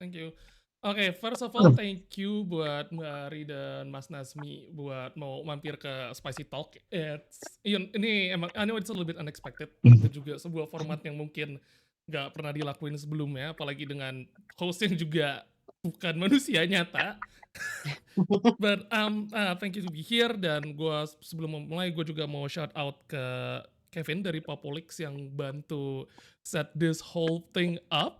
Thank you. Oke, first of all, thank you buat Mbak Ari dan Mas Nazmi buat mau mampir ke Spicy Talk. Ini emang, I know it's a little bit unexpected. Itu juga sebuah format yang mungkin nggak pernah dilakuin sebelumnya, apalagi dengan host yang juga bukan manusia nyata. But thank you to be here, dan sebelum memulai gue juga mau shout out ke Kevin dari Populix yang bantu set this whole thing up.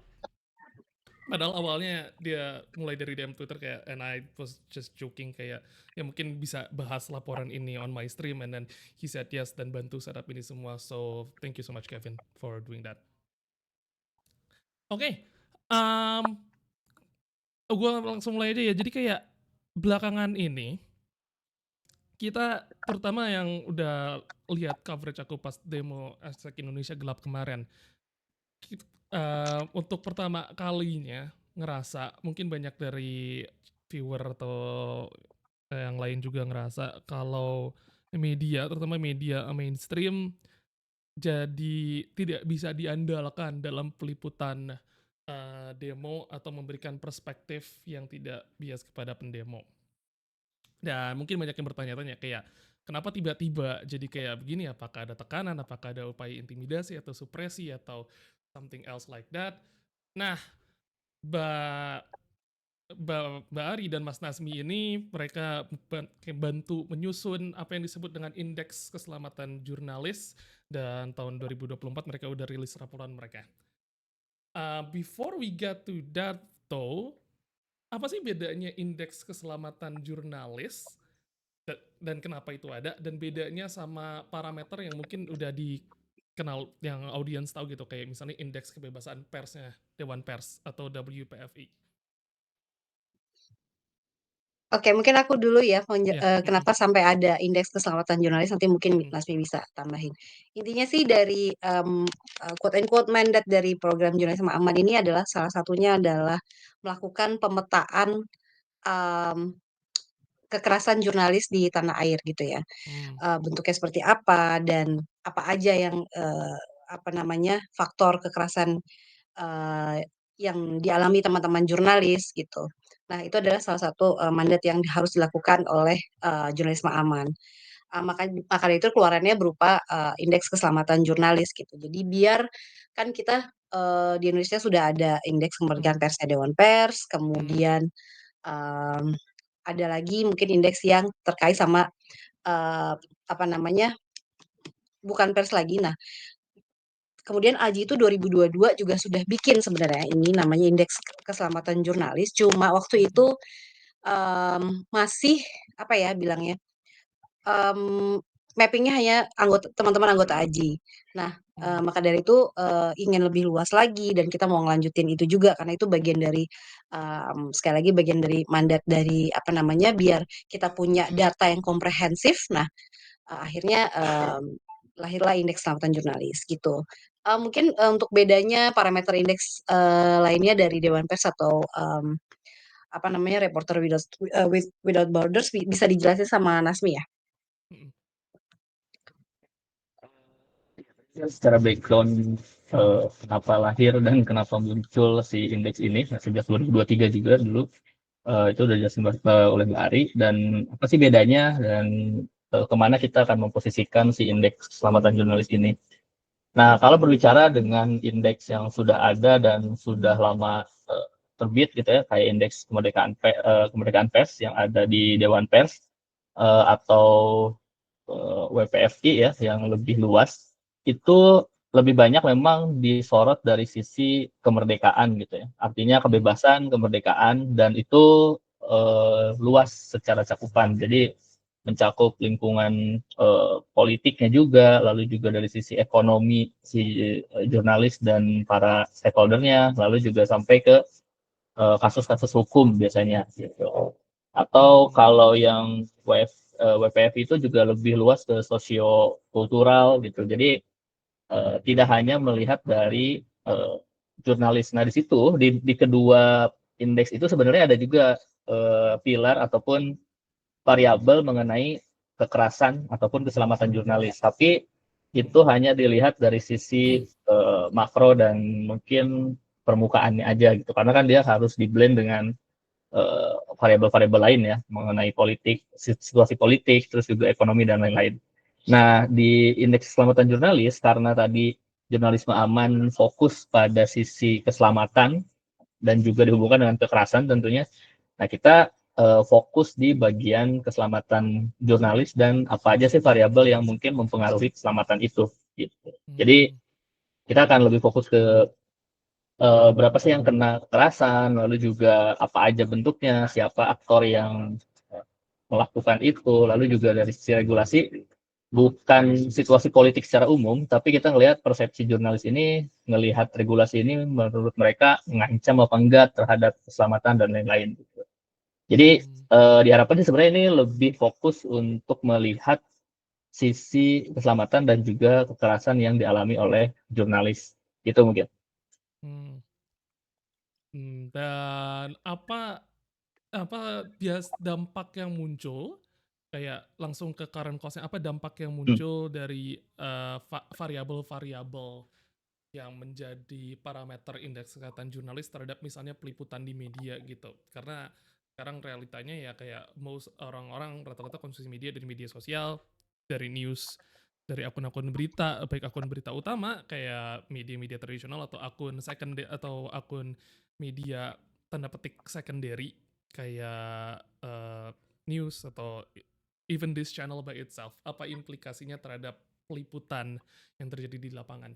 Padahal awalnya dia mulai dari DM Twitter kayak, and I was just joking kayak, ya mungkin bisa bahas laporan ini on my stream, and then he said yes dan bantu setup ini semua. So thank you so much Kevin for doing that. Oke, gue langsung mulai aja ya. Jadi kayak belakangan ini kita, terutama yang udah lihat coverage aku pas demo Hashtag Indonesia Gelap kemarin, untuk pertama kalinya ngerasa, mungkin banyak dari viewer atau yang lain juga ngerasa kalau media, terutama media mainstream, jadi tidak bisa diandalkan dalam peliputan demo atau memberikan perspektif yang tidak bias kepada pendemo. Dan mungkin banyak yang bertanya-tanya kayak, kenapa tiba-tiba jadi kayak begini? Apakah ada tekanan, apakah ada upaya intimidasi atau supresi atau something else like that? Nah, Mbak Ari dan Mas Nazmi ini, mereka bantu menyusun apa yang disebut dengan Indeks Keselamatan Jurnalis, dan tahun 2024 mereka udah rilis laporan mereka. Before we get to that though, apa sih bedanya Indeks Keselamatan Jurnalis dan kenapa itu ada, dan bedanya sama parameter yang mungkin udah dikenal yang audiens tahu gitu, kayak misalnya Indeks Kebebasan Persnya Dewan Pers atau WPFI. Oke, mungkin aku dulu ya, Ya. kenapa sampai ada indeks keselamatan jurnalis, nanti mungkin Nasmi bisa tambahin. Intinya sih dari quote and quote mandat dari program jurnalisme aman ini adalah, salah satunya adalah melakukan pemetaan kekerasan jurnalis di tanah air gitu ya. Bentuknya seperti apa dan apa aja yang faktor kekerasan yang dialami teman-teman jurnalis gitu. Nah, itu adalah salah satu mandat yang harus dilakukan oleh jurnalisme aman. Maka itu keluarannya berupa indeks keselamatan jurnalis gitu. Jadi biar kan kita di Indonesia sudah ada indeks kemerdekaan persnya Dewan Pers, kemudian ada lagi mungkin indeks yang terkait sama bukan pers lagi. Nah, kemudian AJI itu 2022 juga sudah bikin sebenarnya ini namanya Indeks Keselamatan Jurnalis. Cuma waktu itu masih bilangnya, mappingnya hanya teman-teman anggota AJI. Nah, maka dari itu ingin lebih luas lagi, dan kita mau ngelanjutin itu juga karena itu bagian dari sekali lagi bagian dari mandat dari biar kita punya data yang komprehensif. Nah, akhirnya lahirlah Indeks Keselamatan Jurnalis gitu. Mungkin untuk bedanya parameter indeks lainnya dari Dewan Pers atau Reporter Without Borders bisa dijelasin sama Nasmi ya? Secara background kenapa lahir dan kenapa muncul si indeks ini, sejak 2023 juga dulu, itu udah dijelasin oleh Mbak Ari, dan apa sih bedanya dan kemana kita akan memposisikan si indeks keselamatan jurnalis ini. Nah, kalau berbicara dengan indeks yang sudah ada dan sudah lama terbit gitu ya, kayak indeks kemerdekaan pers yang ada di Dewan Pers atau WPFI ya yang lebih luas, itu lebih banyak memang disorot dari sisi kemerdekaan gitu ya. Artinya kebebasan, kemerdekaan, dan itu luas secara cakupan. Jadi mencakup lingkungan politiknya juga, lalu juga dari sisi ekonomi si jurnalis dan para stakeholdernya, lalu juga sampai ke kasus-kasus hukum biasanya gitu. Atau kalau yang WPF itu juga lebih luas ke sosio-kultural gitu. Jadi tidak hanya melihat dari jurnalis. Nah, di situ di kedua indeks itu sebenarnya ada juga pilar ataupun variabel mengenai kekerasan ataupun keselamatan jurnalis. Tapi itu hanya dilihat dari sisi makro dan mungkin permukaannya aja gitu. Karena kan dia harus di-blend dengan variabel-variabel lain ya mengenai politik, situasi politik, terus juga ekonomi dan lain-lain. Nah, di indeks keselamatan jurnalis karena tadi jurnalisme aman fokus pada sisi keselamatan dan juga dihubungkan dengan kekerasan tentunya. Nah, kita fokus di bagian keselamatan jurnalis dan apa aja sih variabel yang mungkin mempengaruhi keselamatan itu gitu. Jadi Hmm. kita akan lebih fokus ke berapa sih yang kena kekerasan, lalu juga apa aja bentuknya, siapa aktor yang melakukan itu, lalu juga dari sisi regulasi, bukan situasi politik secara umum, tapi kita ngelihat persepsi jurnalis ini, ngelihat regulasi ini menurut mereka ngancam apa enggak terhadap keselamatan dan lain-lain. Gitu. Jadi Hmm. diharapkan sih sebenarnya ini lebih fokus untuk melihat sisi keselamatan dan juga kekerasan yang dialami oleh jurnalis. Itu mungkin. Hmm. Dan dampak yang muncul, kayak langsung ke current cost-nya, apa dampak yang Hmm. muncul dari variabel-variabel yang menjadi parameter indeks kesehatan jurnalis terhadap misalnya peliputan di media gitu. Karena sekarang realitanya ya kayak most orang-orang rata-rata konsumsi media dari media sosial, dari news, dari akun-akun berita, baik akun berita utama kayak media-media tradisional atau akun secondary atau akun media tanda petik secondary kayak news atau even this channel by itself. Apa implikasinya terhadap peliputan yang terjadi di lapangan?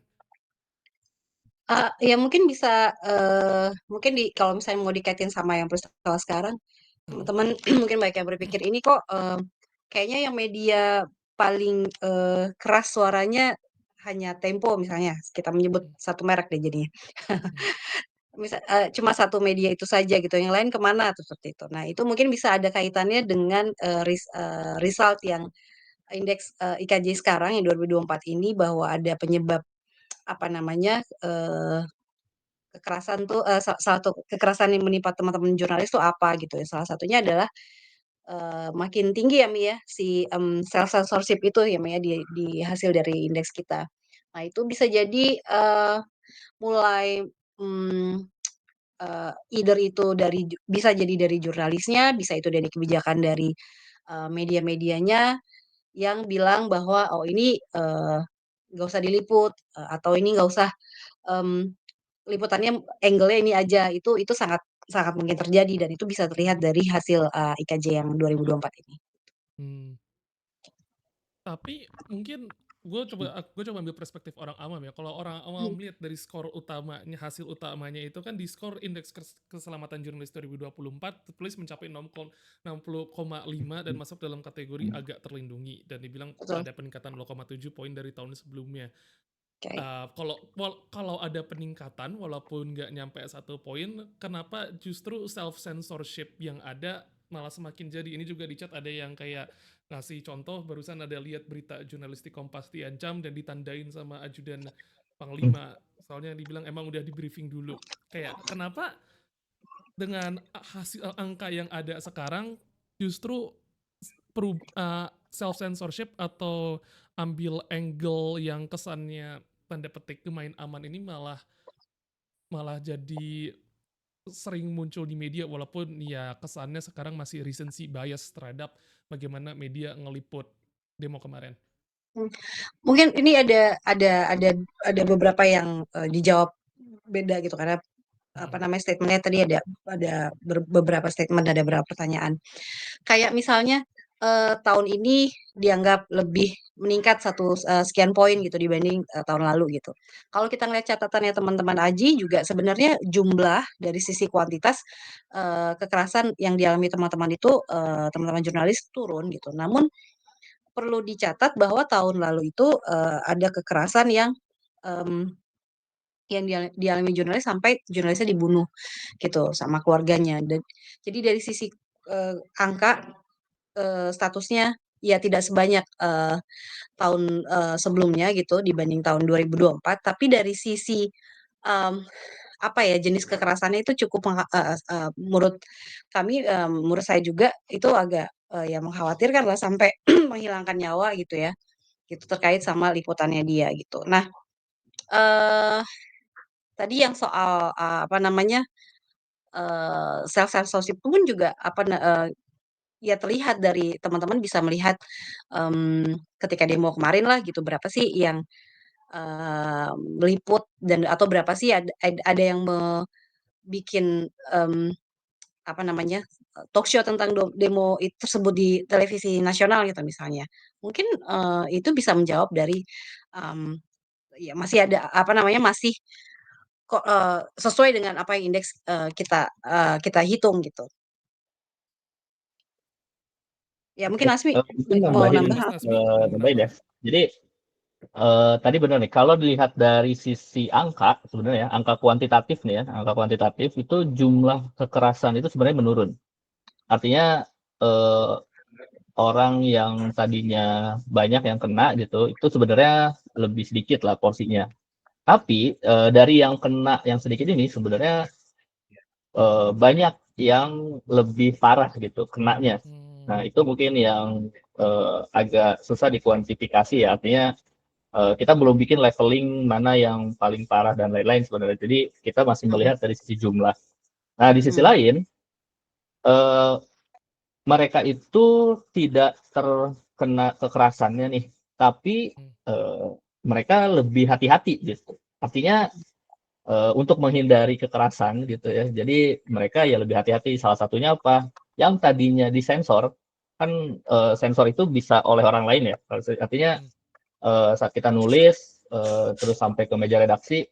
Ya mungkin bisa, mungkin kalau misalnya mau dikaitin sama yang peristiwa sekarang, Mm, teman-teman mungkin banyak yang berpikir ini kok, kayaknya yang media paling, keras suaranya hanya Tempo misalnya, kita menyebut mm, satu merek deh jadinya. mm, Cuma satu media itu saja gitu, yang lain kemana tuh, seperti itu. Nah, itu mungkin bisa ada kaitannya dengan, result yang indeks, IKJ sekarang yang 2024 ini bahwa ada penyebab, apa namanya, kekerasan tuh, salah satu kekerasan yang menimpa teman-teman jurnalis tuh apa gitu ya, salah satunya adalah, makin tinggi ya, Mi, ya, si, self censorship itu ya, Mi, ya, di hasil dari indeks kita. Nah, itu bisa jadi, mulai, mmm, either itu bisa jadi dari jurnalisnya, bisa itu dari kebijakan dari, media-medianya yang bilang bahwa, "Oh ini, nggak usah diliput," atau "Ini nggak usah, mmm, liputannya angle-nya ini aja." Itu sangat sangat mungkin terjadi dan itu bisa terlihat mm, dari hasil, IKJ yang 2024 ini. mm. Tapi mungkin gue coba ambil perspektif orang awam ya. Kalau orang awam Mhm, lihat dari skor utamanya, hasil utamanya itu kan di skor indeks keselamatan jurnalis 2024 tertulis mencapai 60,5 dan masuk dalam kategori agak terlindungi dan dibilang betul, ada peningkatan 0,7 poin dari tahun sebelumnya. oke. Kalau ada peningkatan walaupun nggak nyampe 1 poin, kenapa justru self censorship yang ada malah semakin jadi? Ini juga di chat ada yang kayak ngasih contoh, barusan ada lihat berita jurnalistik Kompas diancam dan ditandain sama ajudan Panglima. Soalnya dibilang emang udah di briefing dulu. Kayak kenapa dengan hasil angka yang ada sekarang justru self censorship atau ambil angle yang kesannya tanda petik main aman ini malah malah jadi sering muncul di media walaupun ya kesannya sekarang masih recency bias terhadap bagaimana media ngeliput demo kemarin. Mmm, mungkin ini ada beberapa yang, dijawab beda gitu karena, apa Mm, namanya, statement-nya tadi ada beberapa statement, ada beberapa pertanyaan. Kayak misalnya, tahun ini dianggap lebih meningkat sekian poin gitu dibanding, tahun lalu gitu. Kalau kita ngelihat catatannya teman-teman Aji juga sebenarnya jumlah dari sisi kuantitas, kekerasan yang dialami teman-teman itu, teman-teman jurnalis turun gitu. Namun perlu dicatat bahwa tahun lalu itu, ada kekerasan mmm, yang dialami jurnalis sampai jurnalisnya dibunuh gitu sama keluarganya dan jadi dari sisi, angka, statusnya ya tidak sebanyak, tahun, sebelumnya gitu dibanding tahun 2024, tapi dari sisi, mmm, apa ya, jenis kekerasannya itu cukup menurut kami, menurut saya juga itu agak, ya mengkhawatirkan lah sampai menghilangkan nyawa gitu ya, gitu terkait sama liputannya dia gitu. Nah, eee tadi yang soal, apa namanya, self censorship pun juga ya terlihat dari teman-teman bisa melihat, ketika demo kemarin lah gitu, berapa sih yang, meliput dan atau berapa sih ada yang bikin, apa namanya, talk show tentang demo tersebut di televisi nasional gitu misalnya. Mungkin, itu bisa menjawab dari, mmm, ya masih ada, apa namanya, masih kok, sesuai dengan apa yang indeks, kita hitung gitu. Ya Oke, mungkin Asmi mungkin mau Mungkin nambahin, nambah Mas apa? Nasmi mau nambahin menambah? ya. Jadi, tadi benar nih, kalau dilihat dari sisi angka sebenarnya ya, angka kuantitatif nih ya, angka kuantitatif itu jumlah kekerasan itu sebenarnya menurun. Artinya, eee, orang yang tadinya banyak yang kena gitu, itu sebenarnya lebih sedikit lah porsinya. Tapi, dari yang kena yang sedikit ini sebenarnya, banyak yang lebih parah gitu kenanya. Nah, Mmm, itu mungkin yang, agak susah dikuantifikasi ya, artinya, kita belum bikin leveling mana yang paling parah dan lain-lain sebenarnya. Jadi kita masih Mhm, melihat dari sisi jumlah. Nah, di sisi mhm, lain, eee, mereka itu tidak terkena kekerasannya nih, tapi, mhm, eee, mereka lebih hati-hati gitu. Artinya, untuk menghindari kekerasan gitu ya, jadi mereka ya lebih hati-hati. Salah satunya apa, yang tadinya disensor, kan, sensor itu bisa oleh orang lain ya, artinya, mhm, saat kita nulis, terus sampai ke meja redaksi,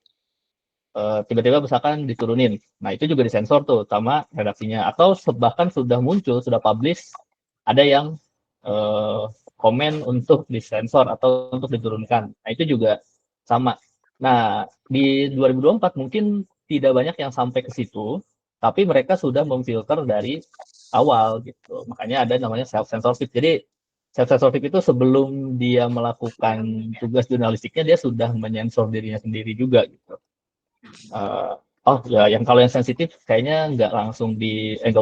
tiba-tiba misalkan diturunin. Nah, itu juga disensor tuh sama redaksinya, atau bahkan sudah muncul, sudah publish, ada yang, eee, komen untuk disensor atau untuk diturunkan. Nah, itu juga sama. Nah, di 2024 mungkin tidak banyak yang sampai ke situ, tapi mereka sudah memfilter dari awal gitu. Makanya ada namanya self censorship. Jadi, self censorship itu sebelum dia melakukan tugas jurnalistiknya, dia sudah menyensor dirinya sendiri juga gitu. Eee, oh ya yang kalau yang sensitif kayaknya nggak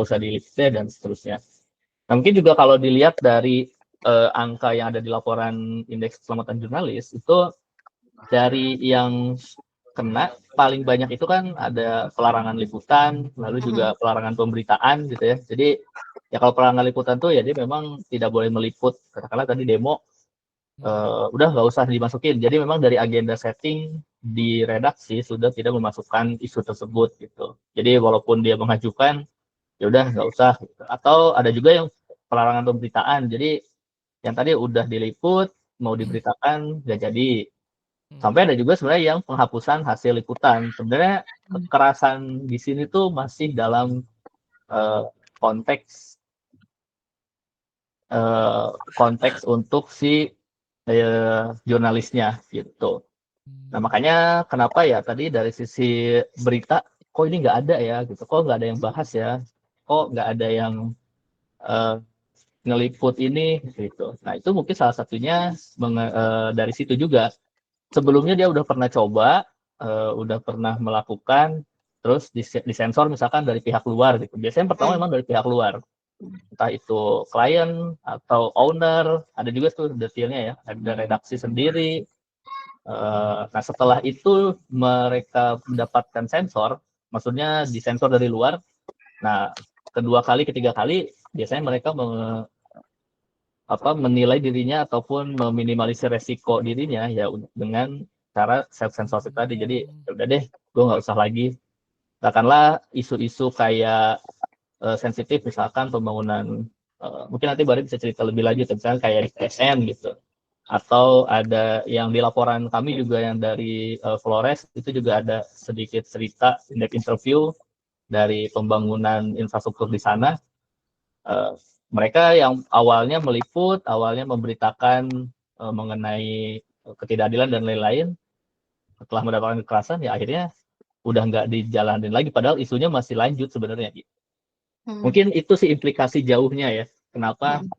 usah di-list deh dan seterusnya. Nah mungkin juga kalau dilihat dari, angka yang ada di laporan indeks keselamatan jurnalis, itu dari yang kena paling banyak itu kan ada pelarangan liputan, lalu juga mhm, pelarangan pemberitaan gitu ya. Jadi, ya kalau pelarangan liputan tuh ya dia memang tidak boleh meliput, katakanlah tadi demo, mhm, udah nggak usah dimasukin. Jadi memang dari agenda setting di redaksi sudah tidak memasukkan isu tersebut gitu. Jadi walaupun dia mengajukan, ya udah nggak usah gitu. Atau ada juga yang pelarangan pemberitaan. Jadi yang tadi udah diliput, mau diberitakan nggak jadi. mhm, Sampai ada juga sebenarnya yang penghapusan hasil liputan. Sebenarnya mhm, kekerasan di sini tuh masih dalam, eee, konteks, eee, konteks untuk si, jurnalisnya gitu. Nah, mmm, makanya kenapa ya tadi dari sisi berita, kok ini nggak ada ya gitu, kok nggak ada yang bahas ya, kok nggak ada yang, eee, ngeliput ini gitu. Nah, itu mungkin salah satunya dari situ juga. Sebelumnya dia udah pernah coba, udah pernah melakukan, terus disensor misalkan dari pihak luar gitu. Biasanya yang pertama mhm, memang dari pihak luar, entah itu klien atau owner, ada juga tuh detailnya ya, ada redaksi sendiri. Nah setelah itu mereka mendapatkan sensor, maksudnya disensor dari luar. Nah, kedua kali, ketiga kali biasanya mereka menilai dirinya ataupun meminimalisir resiko dirinya ya dengan cara self censorship tadi. Jadi mmm, ya udah deh, gue nggak usah lagi. Katakanlah isu-isu kayak sensitif misalkan pembangunan, mungkin nanti Bari bisa cerita lebih lanjut misalnya kayak di TSM gitu. Atau ada yang di laporan kami juga yang dari, Flores, itu juga ada sedikit cerita indeks interview dari pembangunan infrastruktur di sana. Eee, Mereka yang awalnya meliput, awalnya memberitakan, mengenai, ketidakadilan dan lain-lain, setelah mendapatkan kekerasan ya akhirnya udah nggak dijalanin lagi padahal isunya masih lanjut sebenarnya gitu. mhm, Mungkin itu sih implikasi jauhnya ya, kenapa, mhm.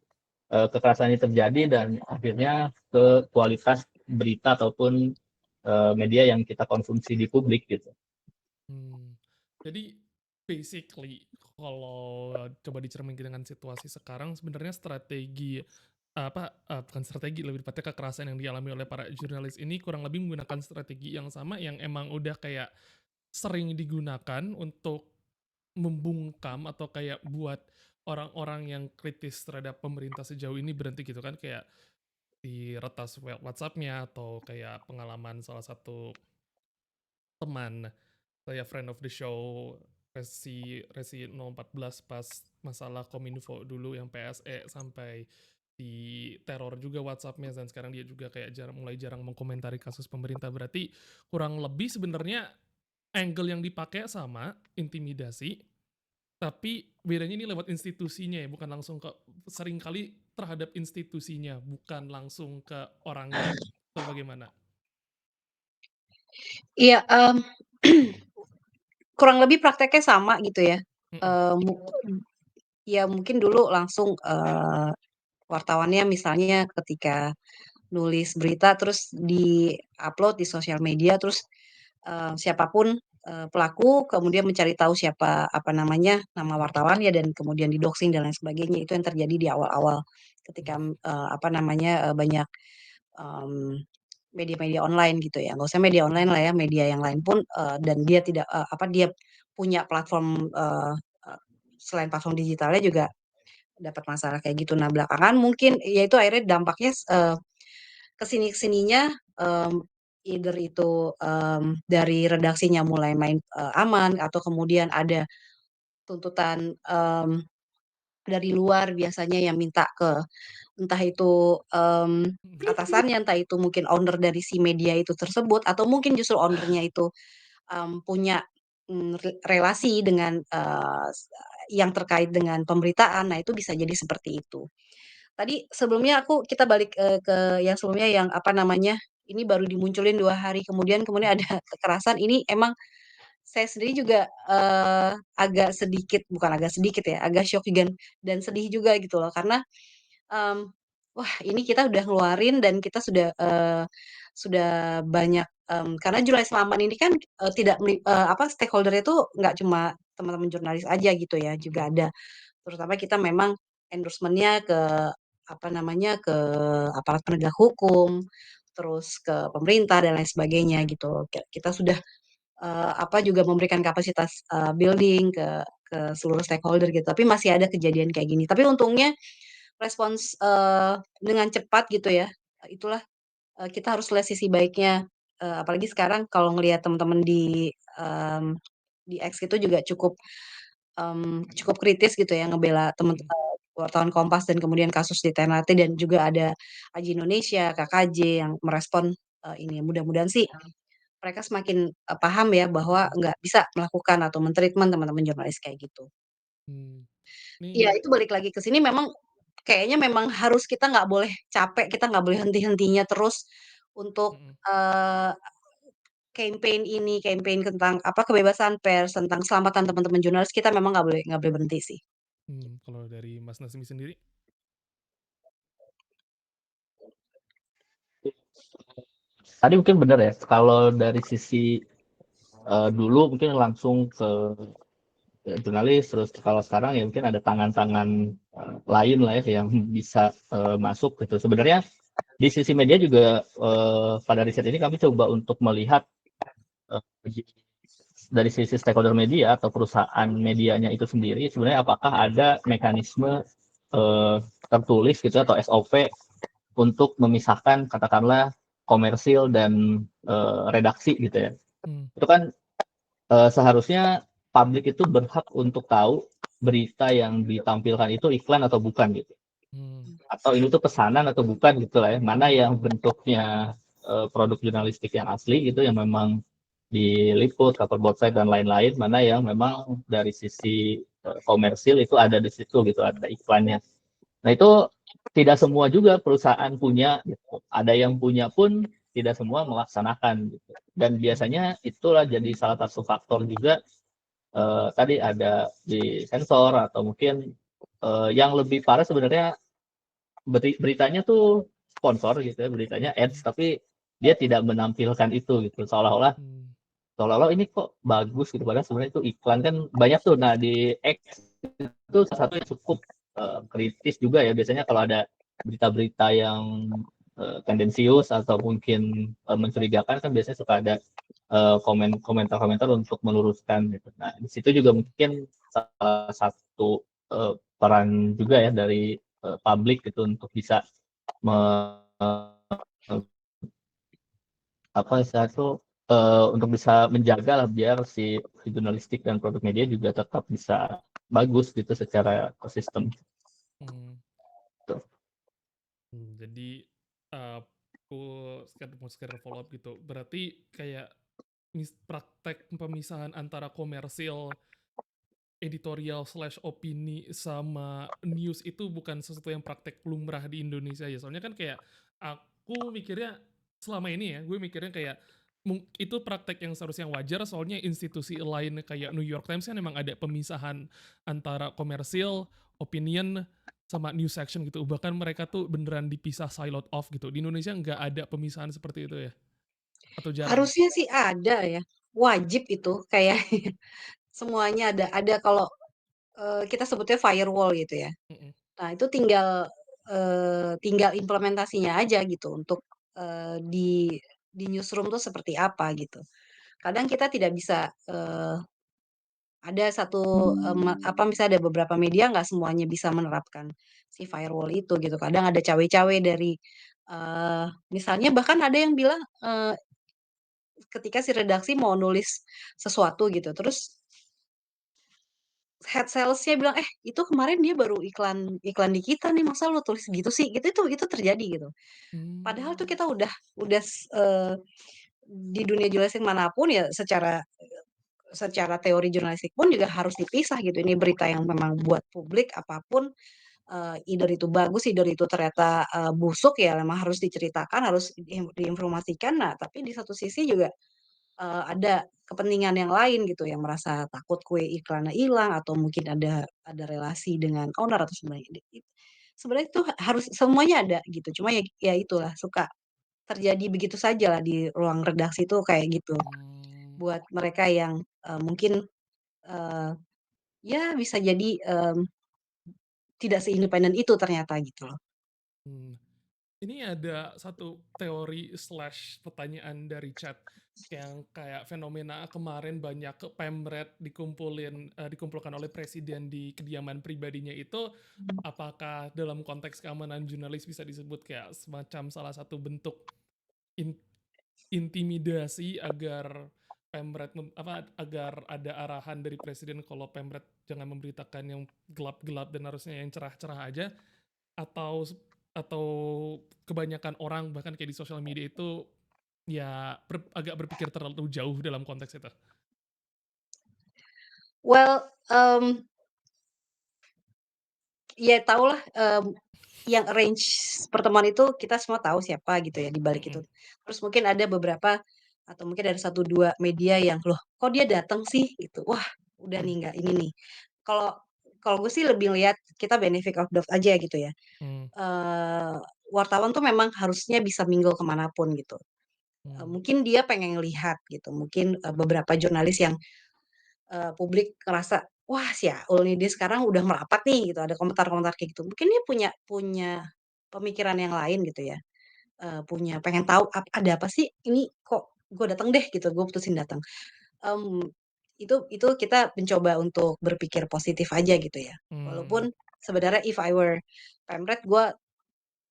kekerasan ini terjadi dan akhirnya ke kualitas berita ataupun, media yang kita konsumsi di publik gitu. mmm. Jadi basically kalau coba dicerminkan dengan situasi sekarang sebenarnya strategi, apa, bukan strategi lebih tepatnya kekerasan yang dialami oleh para jurnalis ini kurang lebih menggunakan strategi yang sama yang emang udah kayak sering digunakan untuk membungkam atau kayak buat orang-orang yang kritis terhadap pemerintah sejauh ini berhenti gitu kan, kayak diretas WhatsApp-nya atau kayak pengalaman salah satu teman saya friend of the show Resi 014 pas masalah Kominfo dulu yang PSE sampai di teror juga WhatsApp-nya dan sekarang dia juga kayak mulai jarang mengkomentari kasus pemerintah. Berarti kurang lebih sebenarnya angle yang dipakai sama, intimidasi, tapi bedanya ini lewat institusinya ya, bukan langsung ke seringkali terhadap institusinya, bukan langsung ke orangnya. Atau bagaimana? Iya, kurang lebih prakteknya sama gitu ya. Mhm, Eee, mu Ya mungkin dulu langsung, wartawannya misalnya ketika nulis berita terus di-upload di sosial media terus, siapa pelaku kemudian mencari tahu siapa, apa namanya, nama mhm, wartawannya dan kemudian di-doxing dan lain sebagainya. Itu yang terjadi di awal-awal ketika, mhm, apa namanya, banyak, mmm, media-media online gitu ya, nggak usah media online lah ya, media yang lain pun, dan dia tidak, apa, dia punya platform, selain platform digitalnya juga dapat masalah kayak gitu. Nah, belakangan mungkin ya itu akhirnya dampaknya ke sininya, either itu, dari redaksinya mulai main, aman atau kemudian ada tuntutan, dari luar biasanya yang minta ke entah itu, mhm, atasannya, entah itu mungkin owner dari si media itu tersebut, atau mungkin justru owner-nya itu, punya, relasi dengan, yang terkait dengan pemberitaan. Nah, itu bisa jadi seperti itu. Tadi sebelumnya kita balik, ke yang sebelumnya yang apa namanya, ini baru dimunculin 2 hari kemudian ada mhm, kekerasan, ini emang saya sendiri juga, agak sedikit bukan agak sedikit ya, agak syok dan sedih juga gitu loh karena, mmm, wah ini kita udah ngeluarin dan kita sudah banyak, karena jurnalis aman ini kan, tidak apa, stakeholder-nya itu nggak cuma teman-teman jurnalis aja gitu ya, juga mhm, ada terutama kita memang endorsement-nya ke, apa namanya, ke aparat penegak hukum, terus ke pemerintah dan lain sebagainya gitu loh. Kita sudah, apa, juga memberikan kapasitas, building ke seluruh stakeholder gitu, tapi masih ada kejadian kayak gini. Tapi untungnya respons, dengan cepat gitu ya, itulah, kita harus lihat sisi baiknya, apalagi sekarang kalau ngelihat teman-teman di X itu juga cukup kritis gitu ya ngebela mhm, wartawan Kompas dan kemudian kasus di Ternate dan juga ada Aji Indonesia, KKJ yang merespon, ini. Mudah-mudahan sih mereka semakin, paham ya bahwa mhm, nggak bisa melakukan atau men-treatment teman-teman jurnalis kayak gitu. mmm. Iya Ini itu balik lagi ke sini memang kayaknya memang harus kita nggak boleh capek, kita nggak boleh henti-hentinya terus untuk, mhm, campaign tentang apa, kebebasan pers, tentang keselamatan teman-teman jurnalis kita memang nggak boleh berhenti sih. kalau dari Mas Nazmi sendiri? Tadi mungkin benar ya, kalau dari sisi dulu mungkin langsung ke jurnalis, terus kalau sekarang ya mungkin ada tangan-tangan lain lah ya yang bisa masuk gitu. Sebenarnya di sisi media juga pada riset ini kami coba untuk melihat eh, dari sisi stakeholder media atau perusahaan medianya itu sendiri sebenarnya apakah ada mekanisme tertulis gitu atau SOP untuk memisahkan katakanlah komersil dan redaksi gitu ya. Mmm, Itu kan seharusnya publik itu berhak untuk tahu berita yang ditampilkan itu iklan atau bukan gitu. mmm, Atau ini tuh pesanan atau bukan gitu lah ya. Mana yang bentuknya produk jurnalistik yang asli gitu yang memang diliput, cover both side dan lain-lain, mana yang memang dari sisi komersil itu ada di situ gitu, ada iklannya. Nah itu tidak semua juga perusahaan punya gitu. Ada yang punya pun tidak semua melaksanakan gitu. Dan mhm, biasanya itulah jadi salah satu faktor juga tadi ada di sensor atau mungkin yang lebih parah sebenarnya beritanya tuh sponsor gitu ya, beritanya ads mhm, tapi dia tidak menampilkan itu gitu. Seolah-olah mmm, seolah-olah ini kok bagus gitu padahal sebenarnya itu iklan kan banyak tuh. Nah di X itu salah satu yang cukup kritis juga ya biasanya kalau ada berita-berita yang tendensius atau mungkin mencurigakan kan biasanya suka ada komentar-komentar untuk meluruskan gitu. Nah, di situ juga mungkin salah satu peran juga ya dari publik gitu untuk bisa apa itu untuk bisa menjaga lah biar si jurnalistik dan produk media juga tetap bisa bagus gitu secara ekosistem. Hmm. Tuh. Jadi aku mau sekedar follow up gitu. Berarti kayak praktek pemisahan antara komersil, editorial slash opini sama news itu bukan sesuatu yang praktek lumrah di Indonesia ya. Soalnya kan kayak aku mikirnya selama ini ya, gue mikirnya kayak itu praktek yang seharusnya wajar soalnya institusi lain kayak New York Times kan emang ada pemisahan antara komersil, opinion, sama news section gitu. Bahkan mereka tuh beneran dipisah siloed off gitu. Di Indonesia nggak ada pemisahan seperti itu ya? Atau jarang? Harusnya sih ada ya, wajib itu kayak semuanya ada. Ada kalau kita sebutnya firewall gitu ya. Mm-mm. Nah, itu tinggal implementasinya aja gitu untuk di newsroom tuh seperti apa gitu. Kadang kita tidak bisa ada satu apa misalnya ada beberapa media nggak semuanya bisa menerapkan si firewall itu gitu. Kadang ada cawe-cawe dari misalnya bahkan ada yang bilang ketika si redaksi mau nulis sesuatu gitu, terus head sales-nya bilang, "Eh, itu kemarin dia baru iklan iklan di kita nih, masa lu tulis gitu sih?" Gitu itu terjadi gitu. Padahal tuh Hmm. kita udah di dunia jurnalistik manapun ya secara secara teori jurnalistik pun juga harus dipisah gitu. Ini berita yang memang buat publik apapun, either itu bagus, either itu ternyata, busuk ya memang harus diceritakan, harus diinformasikan. Nah, tapi di satu sisi juga ada kepentingan yang lain gitu, yang merasa takut kue iklannya hilang atau mungkin ada relasi dengan owner atau sebenarnya itu harus semuanya ada gitu. Cuma ya itulah suka terjadi begitu saja lah di ruang redaksi itu kayak gitu. Hmm. Buat mereka yang mungkin eee, ya bisa jadi tidak seindependen itu ternyata gitu loh. Hmm. Ini ada satu teori slash pertanyaan dari chat yang kayak fenomena kemarin banyak pemret dikumpulkan oleh presiden di kediaman pribadinya itu apakah dalam konteks keamanan jurnalis bisa disebut kayak semacam salah satu bentuk in- intimidasi agar agar ada arahan dari presiden kalau pemret jangan memberitakan yang gelap-gelap dan harusnya yang cerah-cerah aja atau atau kebanyakan orang bahkan kayak di sosial media itu ya agak berpikir terlalu jauh dalam konteks itu. Well, ya tahulah, yang arrange pertemuan itu kita semua tahu siapa gitu ya di balik itu. Mm-mm. Terus mungkin ada beberapa atau mungkin ada satu 2 media yang, "Loh kok dia datang sih?" Gitu. Wah udah nih nggak ini nih. Kalau kalau gue sih lebih lihat kita benefit of doubt aja gitu ya. Hmm. Eee, Wartawan tuh memang harusnya bisa mingle ke mana pun gitu. Hmm. Mungkin dia pengen lihat gitu, mungkin, beberapa jurnalis yang publik ngerasa, "Wah si Aul nih dia sekarang udah merapat nih," gitu, ada komentar-komentar kayak gitu. Mungkin dia punya punya pemikiran yang lain gitu ya, punya pengen tahu ada apa sih ini kok gue datang deh gitu, gue putusin datang. Mmm, itu kita mencoba untuk berpikir positif aja gitu ya. Hmm. Walaupun sebenarnya if I were Pemret gue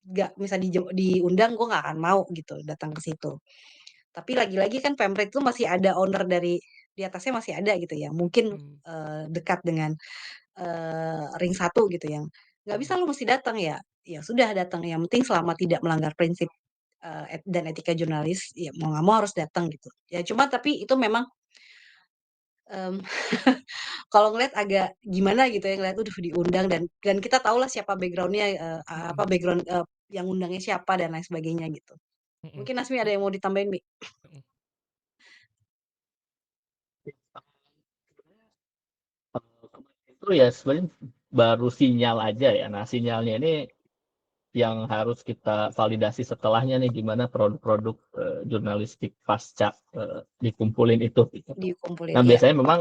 nggak misal diundang gue nggak akan mau gitu datang ke situ. Tapi lagi-lagi kan Pemret itu masih ada owner dari di atasnya masih ada gitu ya, mungkin, Hmm. dekat dengan, ring satu gitu yang, nggak Hmm. bisa lu mesti datang ya, ya sudah datang, yang penting selama tidak melanggar prinsip, dan etika jurnalis, ya mau nggak mau harus datang gitu. Ya cuma tapi itu memang, mmm, kalau ngelihat agak gimana gitu ya, ngelihat, "Waduh diundang," dan kita tahulah siapa background-nya, apa Mm-mm. background, yang undangnya siapa dan lain sebagainya gitu. Mm-mm. Mungkin Asmi ada yang mau ditambahin, Mi? Mm-mm. Itu ya sebenarnya baru sinyal aja ya. Nah, sinyalnya ini yang harus kita validasi setelahnya nih gimana produk-produk jurnalistik pasca dikumpulin itu gitu. Dikumpulin, Nah, iya. biasanya memang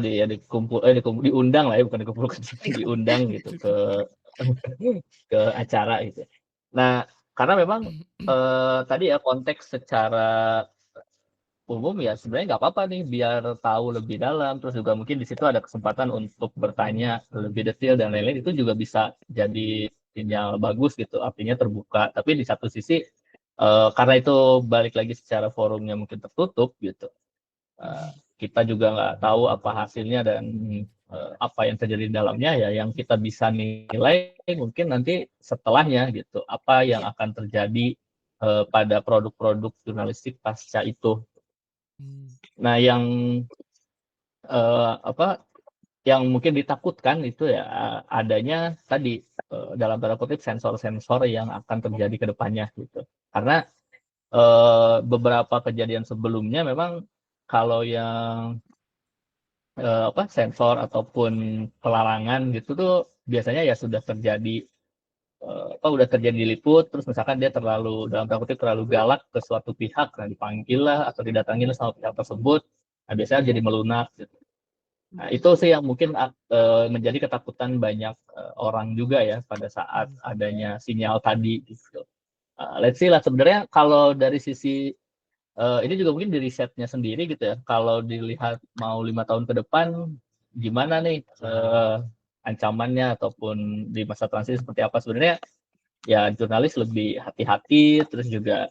ya diundang lah ya, bukan dikumpulkan, diundang gitu ke ke acara gitu. Nah, karena memang tadi ya konteks secara umum ya sebenarnya nggak apa-apa nih biar tahu lebih dalam, terus juga mungkin di situ ada kesempatan untuk bertanya lebih detail dan lain-lain, itu juga bisa jadi sinyal bagus gitu, artinya terbuka. Tapi di satu sisi karena itu balik lagi secara forumnya mungkin tertutup gitu, kita juga nggak tahu apa hasilnya dan apa yang terjadi di dalamnya, ya yang kita bisa nilai mungkin nanti setelahnya gitu, apa yang Iya. akan terjadi pada produk-produk jurnalistik pasca itu. Hmm. Nah, yang apa yang mungkin ditakutkan itu ya adanya tadi dalam tanda kutip sensor-sensor yang akan terjadi ke depannya gitu. Karena beberapa kejadian sebelumnya memang kalau yang apa sensor ataupun pelarangan gitu tuh biasanya ya sudah terjadi udah terjadi diliput, terus misalkan dia terlalu dalam tanda kutip terlalu galak ke suatu pihak, nah dipanggil lah atau didatangi lah sama pihak tersebut, nah biasanya jadi melunak gitu. Nah, itu sih yang mungkin menjadi ketakutan banyak orang juga ya pada saat Hmm. adanya sinyal tadi gitu. Let's see lah sebenarnya kalau dari sisi ini juga mungkin di risetnya sendiri gitu ya. Kalau dilihat mau 5 tahun ke depan gimana nih ancamannya ataupun di masa transisi seperti apa, sebenarnya ya jurnalis lebih hati-hati, terus juga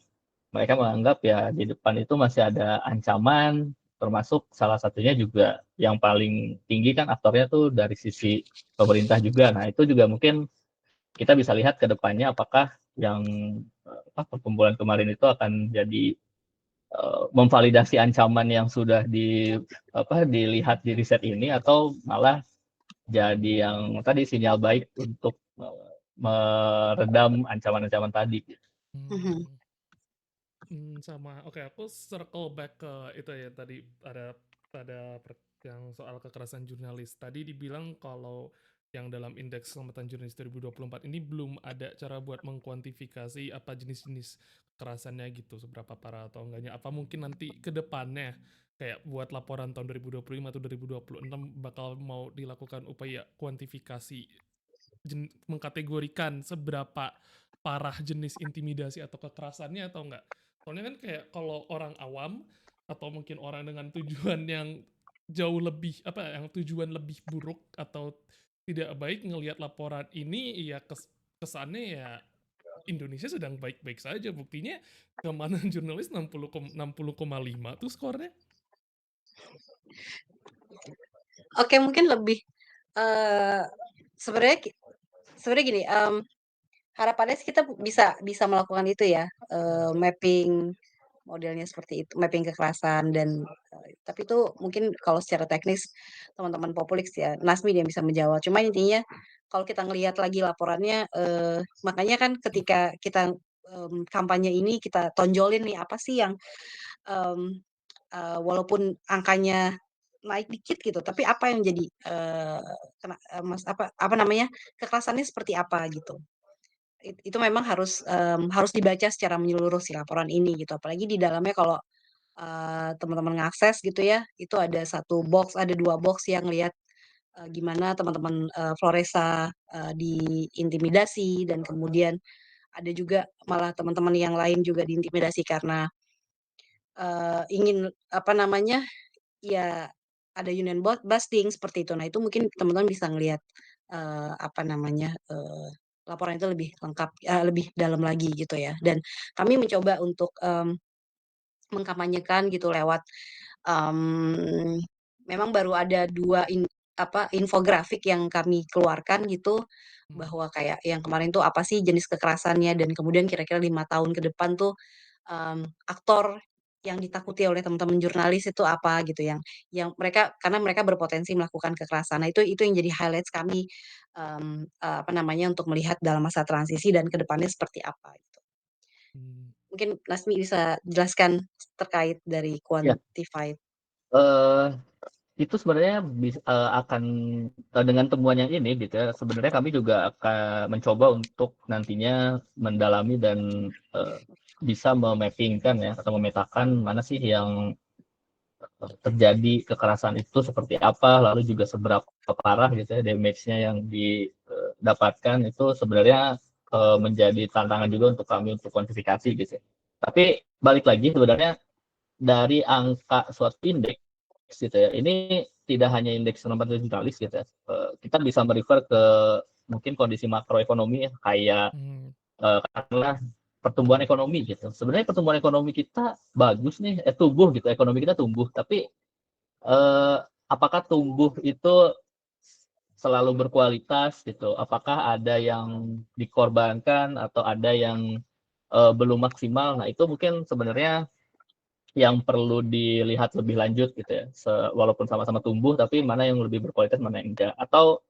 mereka menganggap ya di depan itu masih ada ancaman, termasuk salah satunya juga yang paling tinggi kan aktornya tuh dari sisi pemerintah juga. Nah, itu juga mungkin kita bisa lihat ke depannya apakah yang perkumpulan kemarin itu akan jadi memvalidasi ancaman yang sudah dilihat di riset ini, atau malah jadi yang tadi sinyal baik untuk meredam ancaman-ancaman tadi. Mhm. Hmm. Sama. Oke, aku circle back ke itu ya tadi yang soal kekerasan jurnalis. Tadi dibilang kalau yang dalam indeks keselamatan jurnalis 2024 ini belum ada cara buat mengkuantifikasi apa jenis-jenis kekerasannya gitu, seberapa parah atau enggaknya. Apa mungkin nanti ke depannya kayak buat laporan tahun 2025 atau 2026 bakal mau dilakukan upaya kuantifikasi mengkategorikan seberapa parah jenis intimidasi atau kekerasannya atau enggak. Soalnya kan kayak kalau orang awam atau mungkin orang dengan tujuan yang jauh lebih yang tujuan lebih buruk atau tidak baik ngelihat laporan ini ya kesannya ya Indonesia sedang baik-baik saja, buktinya keamanan jurnalis 60,5 tuh skornya. Oke, mungkin lebih, eee, sebenarnya sebenarnya gini, harapannya sih kita bisa bisa melakukan itu ya, mapping modelnya seperti itu, mapping kekerasan dan tapi itu mungkin kalau secara teknis teman-teman Populix ya, Nasmi yang bisa menjawab. Cuma intinya kalau kita ngelihat lagi laporannya, makanya kan ketika kita, kampanye ini kita tonjolin nih apa sih yang, mmm, walaupun angkanya naik dikit gitu, tapi apa yang jadi, apa namanya, kekerasannya seperti apa gitu. Itu memang harus dibaca secara menyeluruh si laporan ini gitu, apalagi di dalamnya kalau, teman-teman ngakses gitu ya, itu ada satu box, ada 2 box yang lihat, gimana teman-teman, Floresa, diintimidasi dan kemudian ada juga malah teman-teman yang lain juga diintimidasi karena, ingin apa namanya, ya ada union busting seperti itu. Nah, itu mungkin teman-teman bisa ngelihat, apa namanya, laporan itu lebih lengkap, lebih dalam lagi gitu ya. Dan kami mencoba untuk, mengkampanyekan gitu lewat, mmm, memang baru ada 2 infografik yang kami keluarkan gitu, Hmm. bahwa kayak yang kemarin tuh apa sih jenis kekerasannya dan kemudian kira-kira 5 tahun ke depan tuh, aktor yang ditakuti oleh teman-teman jurnalis itu apa gitu, yang mereka karena mereka berpotensi melakukan kekerasan. Nah, itu yang jadi highlights kami, apa namanya, untuk melihat dalam masa transisi dan ke depannya seperti apa gitu. Hmm. Mungkin Lasmi bisa jelaskan terkait dari Ya, quantified. eh, itu sebenarnya akan dengan temuan yang ini gitu ya, sebenarnya kami juga akan mencoba untuk nantinya mendalami dan eh, bisa memappingkan ya atau memetakan mana sih yang terjadi kekerasan itu seperti apa, lalu juga seberapa parah gitu ya damage-nya yang didapatkan itu sebenarnya menjadi tantangan juga untuk kami untuk kuantifikasi gitu ya. Tapi balik lagi sebenarnya dari angka suatu indeks gitu ya, ini tidak hanya indeks penempatan jurnalis gitu ya, kita bisa merefer ke mungkin kondisi makroekonomi ya, kayak Hmm. katakanlah pertumbuhan ekonomi gitu. Sebenarnya pertumbuhan ekonomi kita bagus nih, tumbuh gitu, ekonomi kita tumbuh, tapi apakah tumbuh itu selalu berkualitas gitu? Apakah ada yang dikorbankan atau ada yang belum maksimal? Nah, itu mungkin sebenarnya yang perlu dilihat lebih lanjut gitu ya. Walaupun sama-sama tumbuh, tapi mana yang lebih berkualitas, mana yang enggak. Atau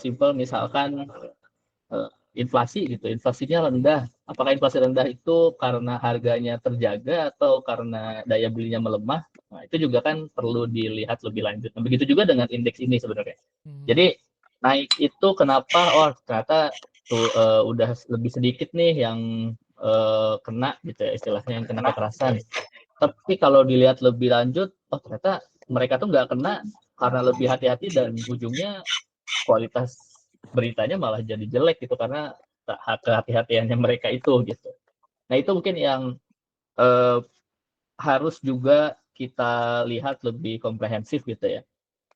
simpel misalkan inflasi gitu, inflasinya rendah. Apakah inflasi rendah itu karena harganya terjaga atau karena daya belinya melemah? Nah, itu juga kan perlu dilihat lebih lanjut. Nah, begitu juga dengan indeks ini sebenarnya. Hmm. Jadi naik itu kenapa? Oh, ternyata tuh udah lebih sedikit nih yang kena gitu ya, istilahnya yang kena kekerasan. Tapi kalau dilihat lebih lanjut, oh ternyata mereka tuh nggak kena karena lebih hati-hati dan ujungnya kualitas beritanya malah jadi jelek gitu karena kehati-hatiannya mereka itu gitu. Nah itu mungkin yang eh, harus juga kita lihat lebih komprehensif gitu ya.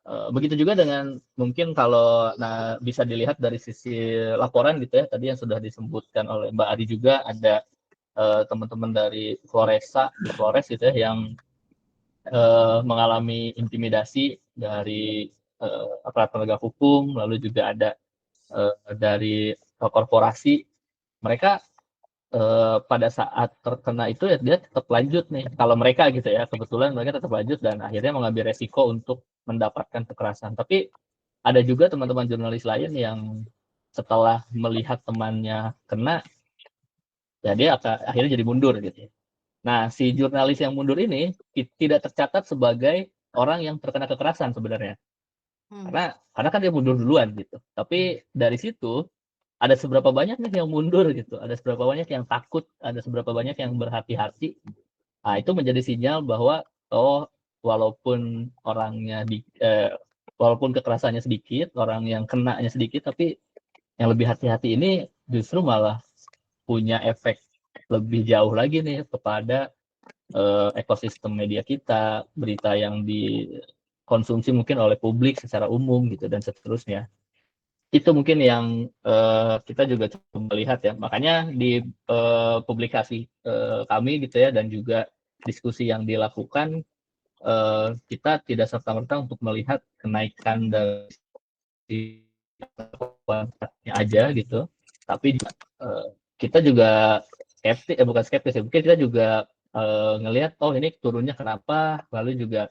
Begitu juga dengan mungkin kalau bisa dilihat dari sisi laporan gitu ya, tadi yang sudah disebutkan oleh Mbak Ari juga ada teman-teman dari Flores gitu ya yang mengalami intimidasi dari aparat penegak hukum, lalu juga ada dari korporasi. Mereka pada saat terkena itu ya dia tetap lanjut nih. Kalau mereka gitu ya, kebetulan mereka tetap lanjut dan akhirnya mengambil resiko untuk mendapatkan kekerasan. Tapi ada juga teman-teman jurnalis lain yang setelah melihat temannya kena, ya dia akhirnya jadi mundur gitu. Nah, si jurnalis yang mundur ini tidak tercatat sebagai orang yang terkena kekerasan sebenarnya. Karena kan dia mundur duluan gitu. Tapi dari situ ada seberapa banyak nih yang mundur gitu, ada seberapa banyak yang takut, ada seberapa banyak yang berhati-hati. Nah, itu menjadi sinyal bahwa oh walaupun walaupun kekerasannya sedikit, orang yang kenanya sedikit, tapi yang lebih hati-hati ini justru malah punya efek lebih jauh lagi nih kepada ekosistem media kita, berita yang dikonsumsi mungkin oleh publik secara umum gitu dan seterusnya. Itu mungkin yang kita juga coba lihat ya. Makanya di publikasi kami gitu ya dan juga diskusi yang dilakukan kita tidak serta-merta untuk melihat kenaikan dari kualitasnya aja gitu. Tapi kita juga bukan skeptis ya, mungkin kita juga ngelihat oh ini turunnya kenapa, lalu juga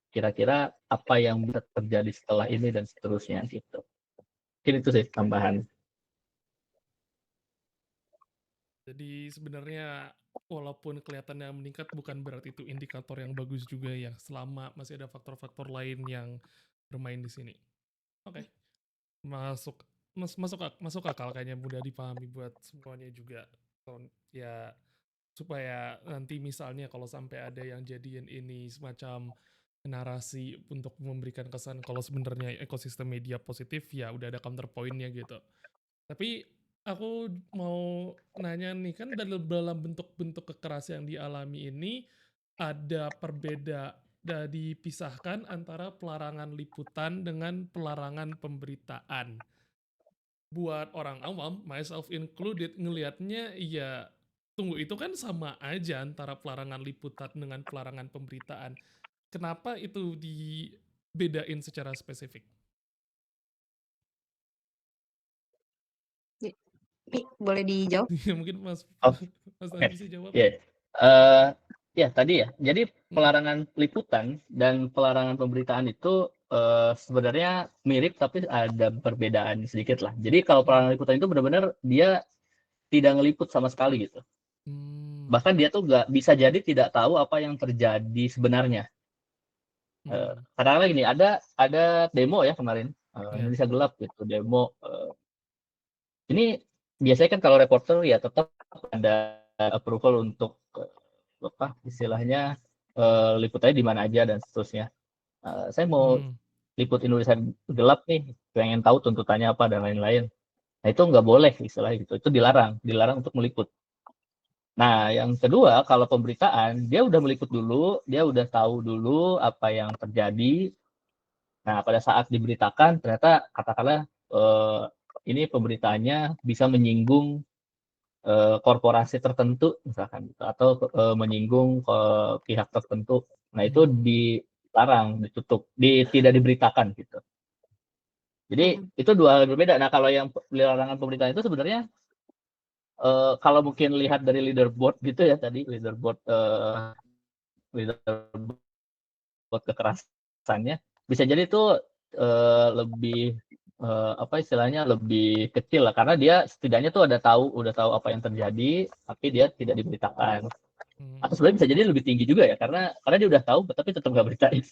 kira-kira apa yang bisa terjadi setelah ini dan seterusnya gitu. Mungkin itu sih tambahan. Jadi sebenarnya walaupun kelihatannya meningkat bukan berarti itu indikator yang bagus juga ya, selama masih ada faktor-faktor lain yang bermain di sini. Oke, masuk masuk akal kayaknya mudah dipahami buat semuanya juga. Ya supaya nanti misalnya kalau sampai ada yang jadiin ini semacam narasi untuk memberikan kesan kalau sebenarnya ekosistem media positif ya udah ada counterpointnya gitu. Tapi aku mau nanya nih, kan dalam bentuk-bentuk kekerasan yang dialami ini ada dipisahkan antara pelarangan liputan dengan pelarangan pemberitaan. Buat orang awam, myself included, ngelihatnya ya tunggu itu kan sama aja antara pelarangan liputan dengan pelarangan pemberitaan. Kenapa itu dibedain secara spesifik? Boleh dijawab? Mungkin Mas Oh, Mas oke. Nandi bisa jawab. Ya. Ya tadi ya. Jadi Hmm, pelarangan liputan dan pelarangan pemberitaan itu sebenarnya mirip tapi ada perbedaan sedikit lah. Jadi kalau hmm, pelarangan liputan itu benar-benar dia tidak ngeliput sama sekali gitu. hmm, Bahkan dia tuh nggak bisa jadi tidak tahu apa yang terjadi sebenarnya. hmm, Kadang-kadang gini, ada demo ya kemarin ya, Indonesia Gelap gitu, demo. Ini biasanya kan kalau reporter ya tetap ada approval untuk apa istilahnya liputannya di mana aja dan seterusnya. Saya mau hmm, liput Indonesia Gelap nih, pengen tahu tuntutannya apa dan lain-lain. Nah, itu nggak boleh istilahnya gitu, itu dilarang, dilarang untuk meliput. Nah, yang kedua, kalau pemberitaan, dia udah meliput dulu, dia udah tahu dulu apa yang terjadi. Nah, pada saat diberitakan ternyata katakanlah, ini pemberitaannya bisa menyinggung, korporasi tertentu misalkan gitu, atau, menyinggung ke pihak tertentu. Nah, itu Mmm, dilarang, ditutup, tidak diberitakan gitu. Jadi Mhm. itu 2 hal berbeda. Nah, kalau yang larangan pemberitaan itu sebenarnya, kalau mungkin lihat dari leaderboard gitu ya tadi, leaderboard kekerasannya, bisa jadi itu, lebih, apa istilahnya, lebih kecil lah, karena dia setidaknya tuh udah tahu apa yang terjadi, tapi dia tidak diberitakan. Atau mmm, sebenarnya bisa jadi lebih tinggi juga ya, karena dia udah tahu tapi tetap nggak beritain.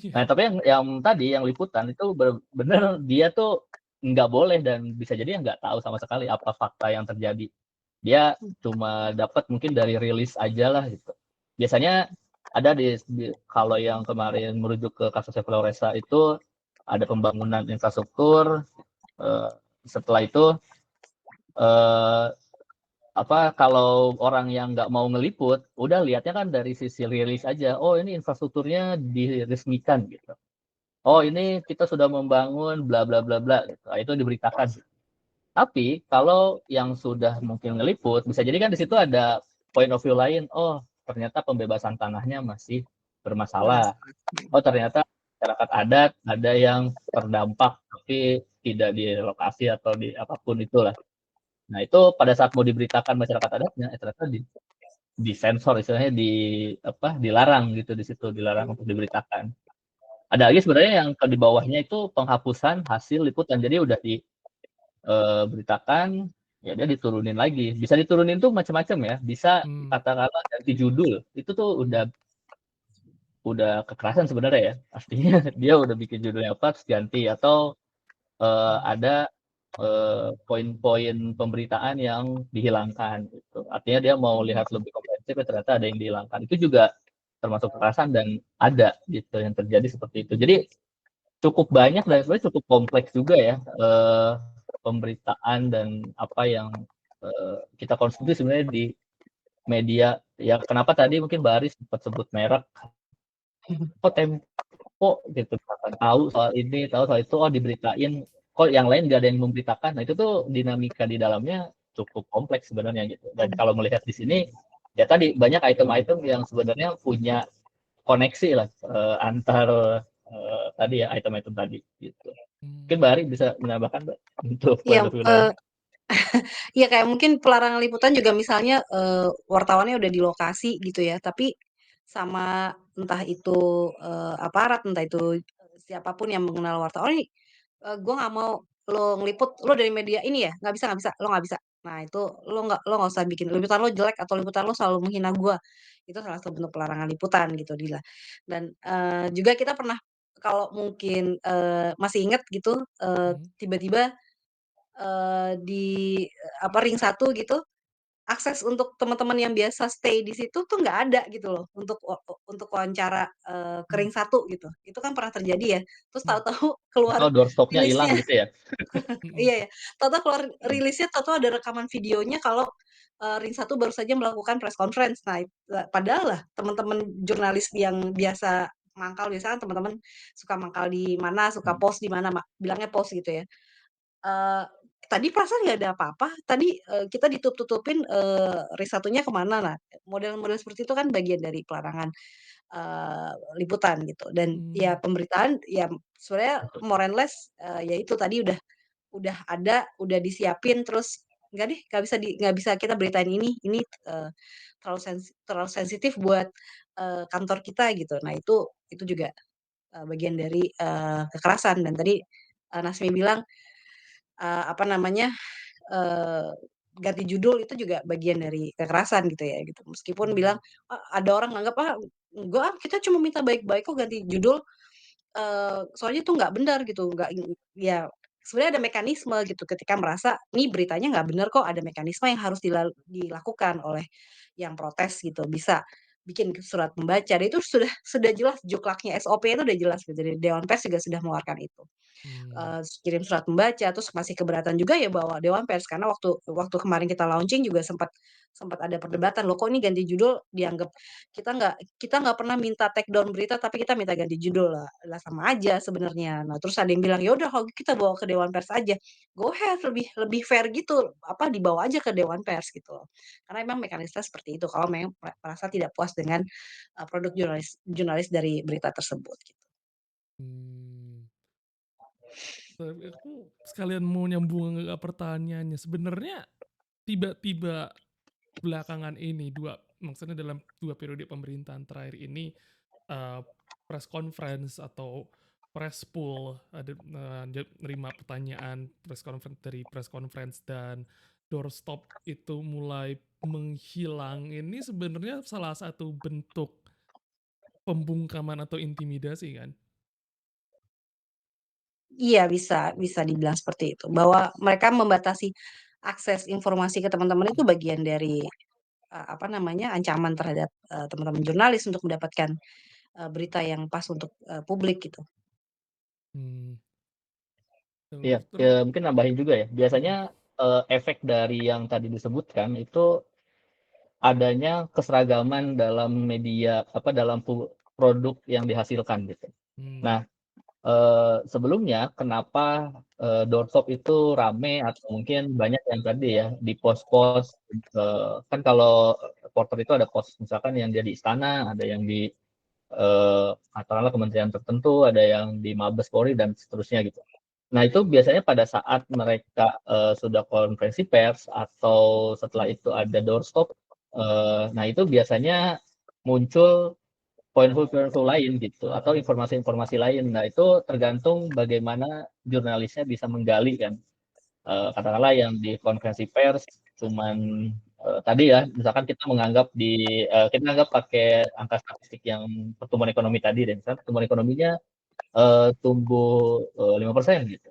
iya, Nah, tapi yang tadi, yang liputan itu bener dia tuh nggak boleh dan bisa jadi nggak tahu sama sekali apa fakta yang terjadi. Dia cuma dapat mungkin dari rilis aja lah gitu. Biasanya ada kalau yang kemarin merujuk ke kasusnya Floresa itu ada pembangunan infrastruktur, eee, setelah itu, eee, kalau orang yang nggak mau ngeliput, udah lihatnya kan dari sisi rilis aja, "Oh, ini infrastrukturnya diresmikan," gitu. "Oh, ini kita sudah membangun bla bla bla bla," gitu. Nah, itu diberitakan. Tapi kalau yang sudah mungkin ngeliput, bisa jadi kan di situ ada point of view lain, "Oh, ternyata pembebasan tanahnya masih bermasalah. Bermasalah. Oh, ternyata masyarakat adat ada yang terdampak tapi tidak direlokasi atau di apapun itulah." Nah, itu pada saat mau diberitakan masyarakat adatnya, ternyata disensor istilahnya, dilarang gitu di situ, dilarang untuk diberitakan. Ada lagi sebenarnya yang di bawahnya itu penghapusan hasil liputan. Jadi udah beritakan, ya dia diturunin lagi. Bisa diturunin tuh macam-macam ya, bisa mmm, katakanlah ganti judul, itu tuh mhm, udah kekerasan sebenarnya ya. Artinya dia udah bikin judulnya apa, terus ganti atau, mmm, ada, poin-poin pemberitaan yang dihilangkan gitu. Artinya dia mau lihat lebih komprehensif, ya ternyata ada yang dihilangkan. Itu juga termasuk kekerasan dan ada gitu yang terjadi seperti itu. Jadi cukup banyak dan sebenarnya cukup kompleks juga ya, pemberitaan dan apa yang, kita konsumsi sebenarnya di media. Ya kenapa tadi mungkin Mbak Aris sempat sebut merek, kok Tempo gitu misalkan, tahu soal ini, tahu soal itu, oh diberitain, kok yang lain nggak ada yang memberitakan. Nah, itu tuh dinamika di dalamnya cukup kompleks sebenarnya gitu. Dan Mhm. kalau melihat di sini, ya tadi banyak item-item yang sebenarnya punya koneksi lah, antar, tadi ya item-item tadi gitu. Mungkin mmm, Mbak Aris bisa menambahkan Mbak, untuk Iya, point of view lain? iya kayak mungkin pelarangan liputan juga misalnya, wartawannya udah di lokasi gitu ya, tapi sama entah itu, aparat, entah itu, siapa yang mengenal wartawan, "Oh, gua nggak mau lo ngeliput, lo dari media ini ya? Nggak bisa, lo nggak bisa." Nah itu lo nggak usah bikin liputan lo jelek atau liputan lo selalu menghina gua. Itu salah satu bentuk pelarangan liputan gitu dan, juga kita pernah kalau mungkin, masih inget gitu, mhm, tiba-tiba di ring satu gitu, akses untuk teman-teman yang biasa stay di situ tuh nggak ada gitu loh, untuk wawancara, ke mmm, ring 1 gitu. Itu kan pernah terjadi ya, terus mhm, tahu-tahu keluar Atau doorstop-nya hilang rilisnya gitu ya? mhm, iya ya, tahu-tahu keluar Mhm, rilisnya, tahu-tahu ada rekaman videonya kalau, ring satu baru saja melakukan press conference. Nah, padahal lah teman-teman jurnalis yang biasa mangkal, biasa kan teman-teman suka mangkal di mana, suka mhm, post di mana, bilangnya post gitu ya. Eee, Tadi perasaan nggak ada apa-apa, tadi, kita ditutup-tutupin, riset-nya ke mana. Nah, model-model seperti itu kan bagian dari pelarangan, liputan gitu dan ya mmm, pemberitaan ya sebenarnya betul. more and less, ya itu tadi udah ada, udah disiapin terus, "Enggak deh, nggak bisa kita beritain ini, terlalu sensitif buat, kantor kita," gitu. Nah itu juga, bagian dari, kekerasan dan tadi, Nasmi bilang, apa namanya, eee, ganti judul itu juga bagian dari kekerasan gitu ya gitu. Meskipun bilang, mmm, ada orang nganggap, "Ah, enggak ah, kita cuma minta baik-baik kok ganti judul, soalnya itu nggak benar," gitu, nggak ya sebenarnya ada mekanisme gitu ketika merasa, "Nih beritanya nggak benar kok," ada mekanisme yang harus dilakukan oleh yang protes gitu, bisa. bikin surat membaca, dan itu sudah jelas juklaknya, SOP-nya itu udah jelas gitu, dari Dewan Pers juga sudah mengeluarkan itu. Mmm, Kirim surat membaca, terus masih keberatan juga ya bawa Dewan Pers, karena waktu waktu kemarin kita launching juga sempat sempat ada perdebatan, "Loh kok ini ganti judul dianggap kita nggak pernah minta take down berita, tapi kita minta ganti judul." Lah sama aja sebenarnya. Nah, terus ada yang bilang, "Ya udah kalau gitu kita bawa ke Dewan Pers aja." Go ahead, lebih lebih fair gitu, apa, dibawa aja ke Dewan Pers gitu loh. Karena emang mekanisme seperti itu, kalau memang merasa tidak puas dengan, produk jurnalis jurnalis dari berita tersebut gitu. mmm, tapi aku sekalian mau nyambung ke pertanyaannya, sebenarnya tiba-tiba belakangan ini maksudnya dalam 2 periode pemerintahan terakhir ini, eee, press conference atau press pool, ada, nerima pertanyaan press conference dan doorstop itu mulai menghilang, ini sebenarnya salah satu bentuk pembungkaman atau intimidasi kan? Iya, bisa bisa dibilang seperti itu, bahwa mereka membatasi akses informasi ke teman-teman itu bagian dari, apa namanya, ancaman terhadap, teman-teman jurnalis untuk mendapatkan, berita yang pas untuk, publik gitu. Mmm, Iya, terus mungkin nambahin juga ya, biasanya, mhm, efek dari yang tadi disebutkan itu adanya keseragaman dalam media, apa, dalam produk yang dihasilkan gitu. mmm, Nah, sebelumnya kenapa, doorstop itu rame atau mungkin banyak yang tadi ya, di pos-pos, kan kalau reporter itu ada pos misalkan yang dia di istana, ada yang di, katakanlah kementerian tertentu, ada yang di Mabes Polri dan seterusnya gitu. Nah, itu biasanya pada saat mereka, sudah konferensi pers atau setelah itu ada doorstop, nah itu biasanya muncul poin-poin lain gitu atau informasi-informasi lain. Nah, itu tergantung bagaimana jurnalisnya bisa menggali kan, katakanlah yang di konferensi pers cuman, tadi ya misalkan kita anggap pakai angka statistik yang pertumbuhan ekonomi tadi deh, misalkan pertumbuhan ekonominya, tumbuh, 5% gitu.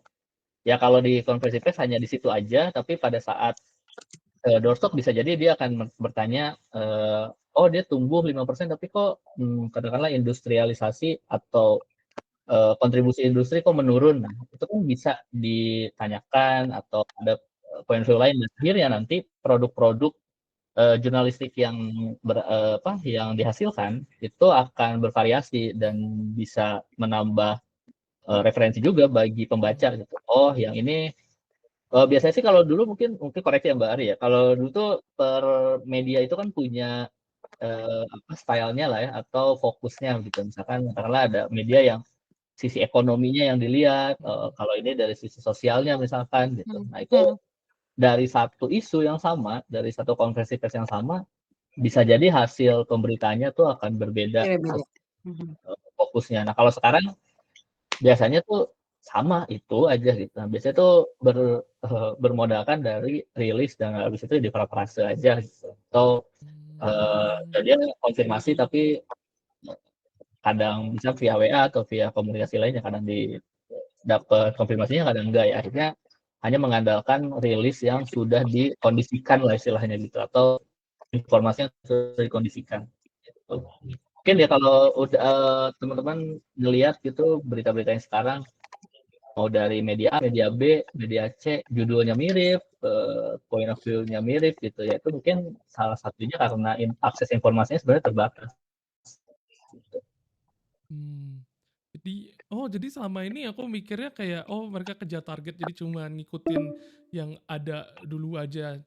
Ya kalau di konferensi pers hanya di situ aja, tapi pada saat, doorstop bisa jadi dia akan bertanya, "Oh dia tumbuh 5% tapi kok, katakanlah industrialisasi atau, kontribusi industri kok menurun?" Nah, itu kan bisa ditanyakan atau ada, point of view lain dan akhirnya nanti produk-produk, jurnalistik yang yang dihasilkan itu akan bervariasi dan bisa menambah, referensi juga bagi pembaca mmm, gitu. Oh yang ini biasanya sih kalau dulu mungkin mungkin koreksi ya Mbak Ari ya, kalau dulu tuh per media itu kan punya, style-nya lah ya atau fokusnya gitu. Misalkan katakanlah ada media yang sisi ekonominya yang dilihat, mhm, kalau ini dari sisi sosialnya misalkan gitu. Mhm Nah itu mhm. dari satu isu yang sama, dari satu konferensi pers yang sama, bisa jadi hasil pemberitaannya tuh akan berbeda, Beda-beda. Mhm. fokusnya. Nah kalau sekarang biasanya tuh sama itu aja gitu. Nah, biasanya tuh bermodalkan dari rilis dan habis itu diparafrase aja gitu. Atau, mmm, dia konfirmasi tapi kadang bisa via WA atau via komunikasi lainnya, kadang dapat konfirmasinya, kadang enggak ya. Akhirnya hanya mengandalkan rilis yang sudah dikondisikan lah istilahnya gitu, atau informasi yang sudah dikondisikan gitu. Mungkin ya kalau udah, teman-teman ngelihat gitu berita-berita yang sekarang mau dari media A, media B, media C, judulnya mirip, point of view-nya mirip gitu ya, itu mungkin salah satunya karena akses informasinya sebenarnya terbatas gitu. mmm. Jadi selama ini aku mikirnya kayak, oh mereka kejar target jadi cuma ngikutin yang ada dulu aja.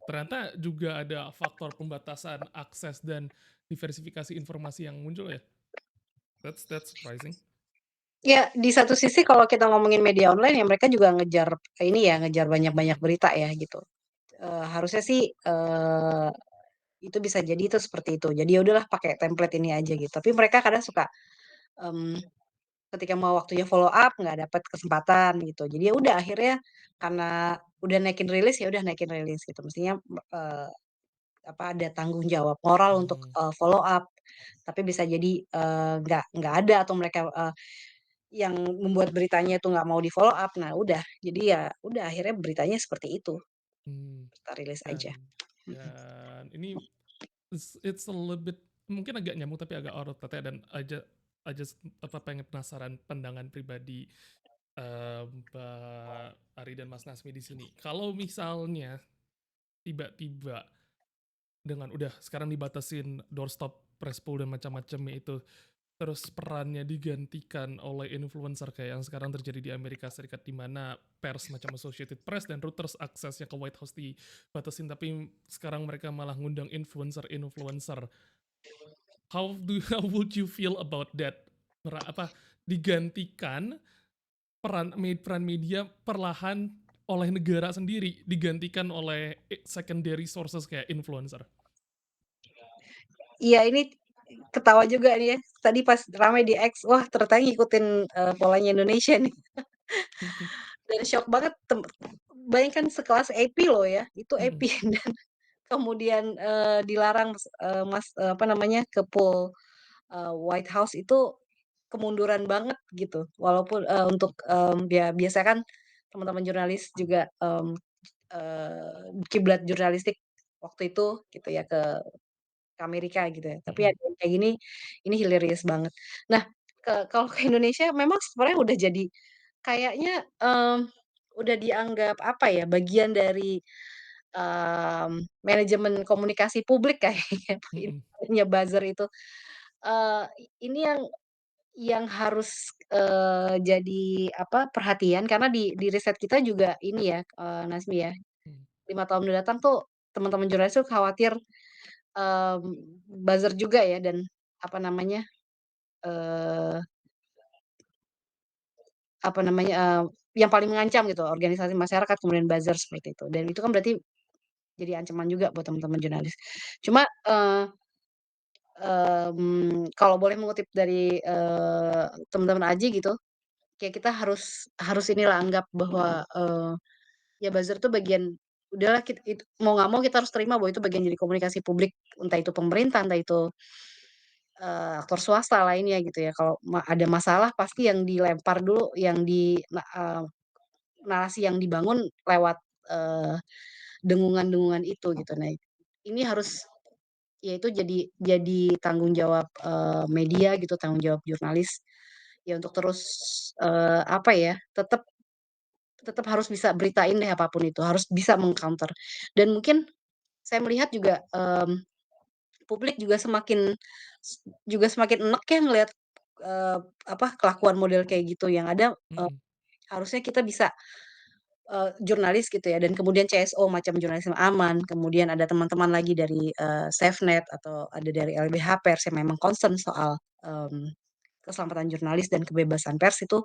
Ternyata juga ada faktor pembatasan akses dan diversifikasi informasi yang muncul ya? That's surprising. Ya, di satu sisi kalau kita ngomongin media online ya mereka juga ngejar ini ya, ngejar banyak-banyak Mhm, berita ya gitu. Harusnya sih, itu bisa jadi itu seperti itu. Jadi ya udahlah pakai template ini aja gitu. Tapi mereka kadang suka, mmm, ketika mau waktunya follow up nggak dapat kesempatan gitu. Jadi ya udah akhirnya karena udah naikin rilis, ya udah naikin rilis gitu. Mestinya, apa, ada tanggung jawab moral untuk, mhm, follow up. Tapi bisa jadi, nggak ada atau mereka, yang membuat beritanya itu nggak mau di-follow up. Nah udah, jadi ya udah akhirnya beritanya seperti itu, mmm, kita rilis dan aja. Mhm. dan ini it's a little bit mungkin agak nyambung tapi agak out of topic dan aja pengen penasaran pandangan pribadi Mbak Ari dan Mas Nasmi di sini. Kalau misalnya tiba-tiba dengan udah sekarang dibatasin doorstop, press pull dan macam-macamnya itu, terus perannya digantikan oleh influencer kayak yang sekarang terjadi di Amerika Serikat, di mana pers macam Associated Press dan Reuters aksesnya ke White House dibatasin, tapi sekarang mereka malah ngundang influencer-influencer. How would you feel about that? Digantikan peran media perlahan oleh negara sendiri, digantikan oleh secondary sources kayak influencer. Iya, ini ketawa juga nih ya. Tadi pas ramai di X, wah ternyata ngikutin polanya Indonesia nih. Dan shock banget. Bayangkan sekelas AP loh ya, itu AP dan kemudian dilarang apa namanya ke pool White House itu kemunduran banget gitu. Walaupun untuk ya biasa kan teman-teman jurnalis juga kiblat jurnalistik waktu itu gitu ya ke Amerika gitu ya. Tapi ada yang kayak gini, ini hilarious banget. Nah, kalau ke Indonesia memang sebenarnya udah jadi kayaknya udah dianggap apa ya, bagian dari manajemen komunikasi publik kayaknya ini buzzer itu. Eee, ini yang harus jadi apa, perhatian karena di riset kita juga ini ya, Nazmi ya, 5 tahun mendatang tuh teman-teman jurnalis tuh khawatir Mmm, buzzer juga ya dan apa namanya, eee, yang paling mengancam gitu, organisasi masyarakat kemudian buzzer seperti itu, dan itu kan berarti jadi ancaman juga buat teman-teman jurnalis. Cuma, kalau boleh mengutip dari, teman-teman Aji gitu, kayak kita harus inilah anggap bahwa, ya buzzer itu bagian udahlah mau nggak mau kita harus terima bahwa itu bagian dari komunikasi publik, entah itu pemerintah, entah itu aktor swasta lainnya gitu ya, kalau ada masalah pasti yang dilempar dulu, narasi yang dibangun lewat, eee, dengungan-dengungan itu gitu. Nah, ini harus ya itu jadi tanggung jawab, media gitu, tanggung jawab jurnalis, ya untuk terus, apa ya, tetap tetap harus bisa beritain deh apapun itu, harus bisa meng-counter. Dan mungkin saya melihat juga, publik juga semakin enek ya ngelihat, eee, apa, kelakuan model kayak gitu yang ada, harusnya kita bisa, jurnalis gitu ya dan kemudian CSO macam Jurnalisme Aman, kemudian ada teman-teman lagi dari, SafeNet atau ada dari LBH Pers yang memang concern soal, keselamatan jurnalis dan kebebasan pers itu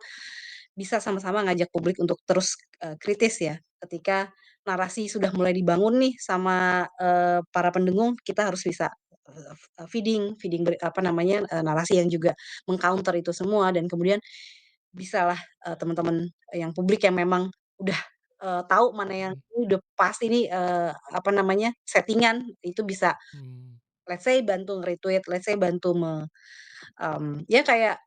bisa sama-sama ngajak publik untuk terus, kritis ya. Ketika narasi sudah mulai dibangun nih sama, para pendengung, kita harus bisa, feeding feeding apa namanya, narasi yang juga meng-counter itu semua dan kemudian bisalah, teman-teman yang publik yang memang udah, tahu mana yang ini udah pasti nih, apa namanya, settingan, itu bisa let's say bantu nge-retweet, let's say bantu ya kayak,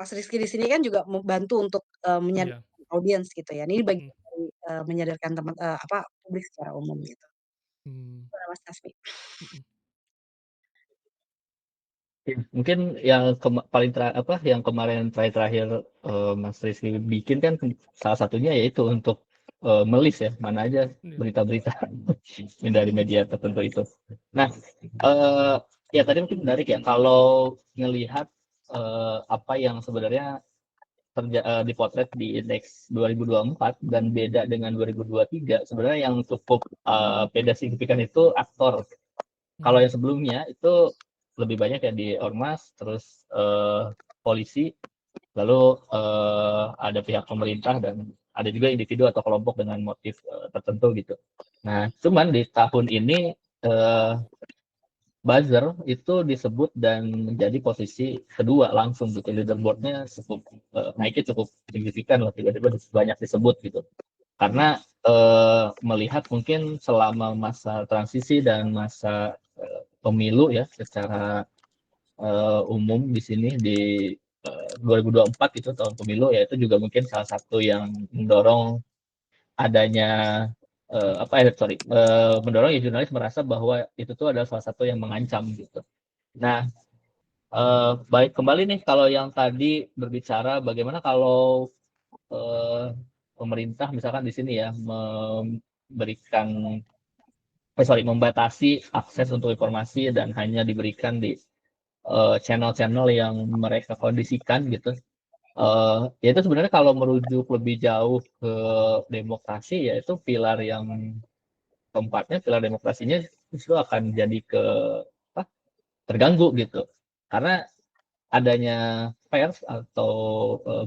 Mas Rizky di sini kan juga membantu untuk, Iya, menyadarkan audiens gitu ya. Ini bagian dari, menyadarkan apa, publik secara umum gitu. Gimana Mas Kasmi? Ya, mungkin yang yang kemarin terakhir Mas Rizky bikin kan salah satunya yaitu untuk melis ya mana aja iya, berita-berita dari media tertentu itu. Nah, eh, ya tadi mungkin menarik ya kalau ngelihat apa yang sebenarnya dipotret di indeks 2024 dan beda dengan 2023, sebenarnya yang cukup beda signifikan itu aktor. Kalau yang sebelumnya itu lebih banyak ya di ormas, terus polisi, lalu ada pihak pemerintah dan ada juga individu atau kelompok dengan motif tertentu gitu. Nah, cuman di tahun ini buzzer itu disebut dan menjadi posisi kedua langsung gitu. Leaderboardnya cukup naiknya cukup signifikan lah, tiba-tiba banyak disebut gitu. Karena melihat mungkin selama masa transisi dan masa pemilu ya secara umum di sini di 2024 itu tahun pemilu ya itu juga mungkin salah satu yang mendorong adanya mendorong ya jurnalis merasa bahwa itu tuh adalah salah satu yang mengancam gitu. Nah, baik kembali nih kalau yang tadi berbicara bagaimana kalau pemerintah misalkan di sini ya memberikan membatasi akses untuk informasi dan hanya diberikan di channel-channel yang mereka kondisikan gitu. Ya itu sebenarnya kalau merujuk lebih jauh ke demokrasi ya itu pilar yang keempatnya, pilar demokrasinya justru akan jadi apa, terganggu gitu. Karena adanya pers atau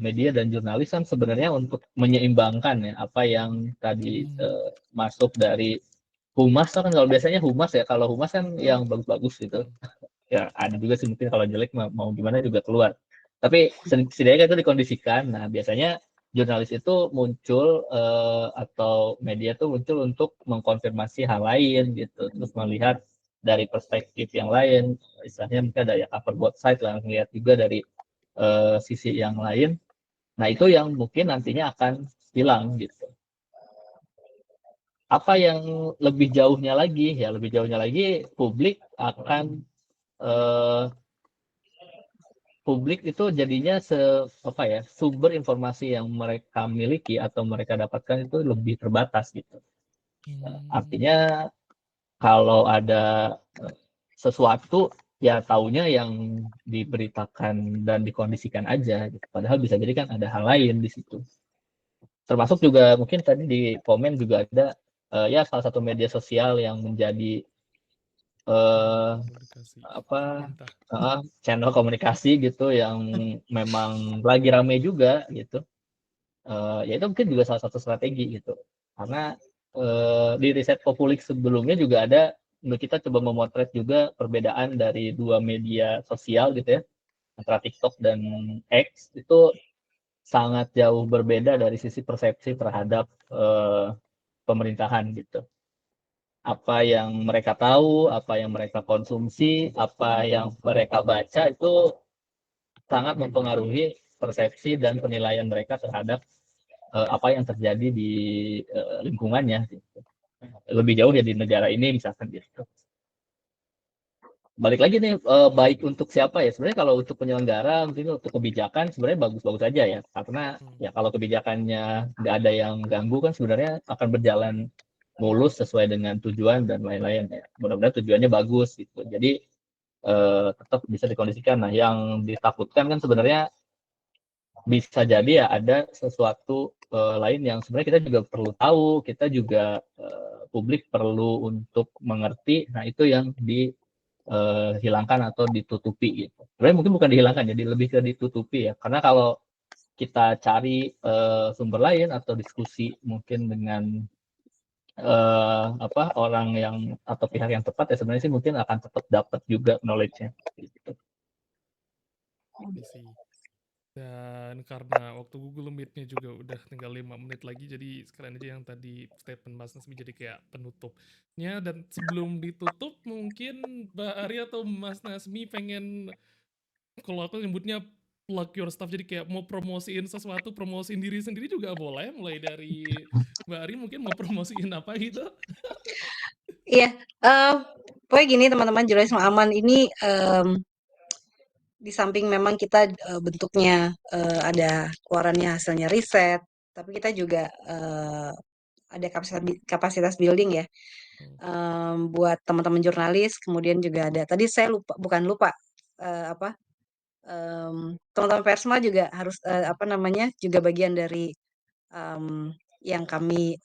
media dan jurnalis kan sebenarnya untuk menyeimbangkan ya apa yang tadi Mhm. masuk dari humas kan, kalau biasanya humas ya, kalau humas kan yang bagus-bagus gitu. Mhm. Ya ada juga sih mungkin kalau jelek mau gimana juga keluar. Tapi setidaknya itu dikondisikan. Nah, biasanya jurnalis itu muncul atau media itu muncul untuk mengkonfirmasi hal lain gitu, terus melihat dari perspektif yang lain, istilahnya mungkin ada ya cover both side lah, melihat juga dari sisi yang lain. Nah, itu yang mungkin nantinya akan hilang gitu. Apa yang lebih jauhnya lagi? Ya lebih jauhnya lagi publik akan eh, publik itu jadinya sumber informasi yang mereka miliki atau mereka dapatkan itu lebih terbatas gitu. Mmm. Artinya kalau ada sesuatu ya taunya yang diberitakan dan dikondisikan aja gitu. Padahal bisa jadi kan ada hal lain di situ. Termasuk juga mungkin tadi di komen juga ada ya salah satu media sosial yang menjadi Channel eh, komunikasi apa pemerintah. channel komunikasi gitu yang memang lagi rame juga gitu. Ya itu mungkin juga salah satu strategi gitu. Karena di riset Populik sebelumnya juga ada, kita coba memotret juga perbedaan dari dua media sosial gitu ya, antara TikTok dan X itu sangat jauh berbeda dari sisi persepsi terhadap pemerintahan gitu. Apa yang mereka tahu, apa yang mereka konsumsi, apa yang mereka baca itu sangat mempengaruhi persepsi dan penilaian mereka terhadap apa yang terjadi di lingkungannya gitu. Lebih jauh ya di negara ini misalkan gitu. Balik lagi nih baik untuk siapa ya, sebenarnya kalau untuk penyelenggara mungkin untuk kebijakan sebenarnya bagus-bagus aja ya, karena Mmm. ya kalau kebijakannya nggak ada yang ganggu kan sebenarnya akan berjalan mulus sesuai dengan tujuan dan lain-lain ya, mudah-mudahan tujuannya bagus gitu, jadi tetap bisa dikondisikan. Nah yang ditakutkan kan sebenarnya bisa jadi ya ada sesuatu lain yang sebenarnya kita juga perlu tahu, kita juga publik perlu untuk mengerti. Nah, itu yang dihilangkan atau ditutupi gitu. Sebenarnya mungkin bukan dihilangkan, jadi lebih ke ditutupi ya. Karena kalau kita cari sumber lain atau diskusi mungkin dengan orang yang atau pihak yang tepat ya sebenarnya sih mungkin akan tetap dapat juga knowledge-nya. Gitu. Iya sih. Dan karena waktu Google Meet-nya juga udah tinggal 5 menit lagi, jadi sekalian aja yang tadi statement Mas Nasmi jadi kayak penutupnya. Dan sebelum ditutup mungkin Mbak Ari atau Mas Nasmi pengen, kalau aku nyebutnya plug your stuff, jadi kayak mau promosiin sesuatu, promosiin diri sendiri juga boleh, mulai dari Mbak Ari mungkin mau promosiin apa gitu? Iya, pokoknya gini teman-teman, jurnalisme aman ini, di samping memang kita, bentuknya, ada keluarannya hasilnya riset, tapi kita juga, ada kapasitas building ya, Hmm. buat teman-teman jurnalis, kemudian juga ada tadi saya lupa bukan lupa, apa, teman-teman Persma juga harus, apa namanya, juga bagian dari, yang kami,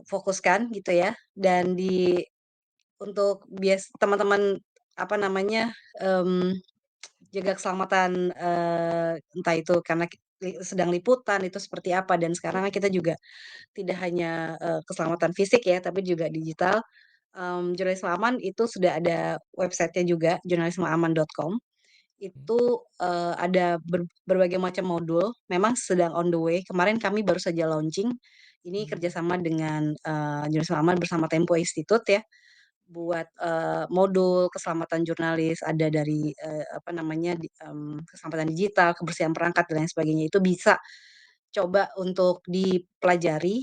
fokuskan gitu ya, dan untuk teman-teman, apa namanya, jaga keselamatan, entah itu karena sedang liputan itu seperti apa, dan sekarang kan kita juga tidak hanya, keselamatan fisik ya, tapi juga digital. Jurnalisme aman itu sudah ada websitenya juga, jurnalismeaman.com. Hmm. Itu, ada berbagai macam modul, memang sedang on the way. Kemarin kami baru saja launching, ini Hmm. kerjasama dengan, Jurnalisme Aman bersama Tempo Institute ya, buat, modul keselamatan jurnalis, ada dari, apa namanya, keselamatan digital, kebersihan perangkat, dan lain sebagainya. Itu bisa coba untuk dipelajari,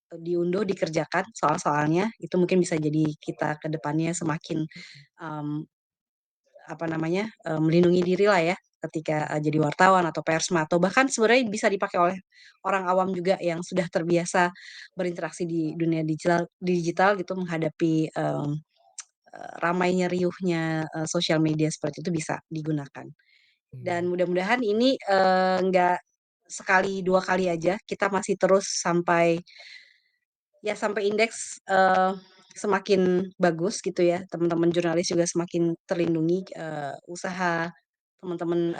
diunduh, dikerjakan soal-soalnya, itu mungkin bisa jadi kita ke depannya semakin, mmm, apa namanya, melindungi dirilah ya ketika, jadi wartawan atau persma atau bahkan sebenarnya bisa dipakai oleh orang awam juga yang sudah terbiasa berinteraksi di dunia digital gitu menghadapi, ramainya riuhnya, sosial media seperti itu bisa digunakan. Dan Mmm, mudah-mudahan ini, nggak sekali, 2 kali aja, kita masih terus sampai ya sampai indeks, semakin bagus gitu ya, teman-teman jurnalis juga semakin terlindungi, usaha teman-teman,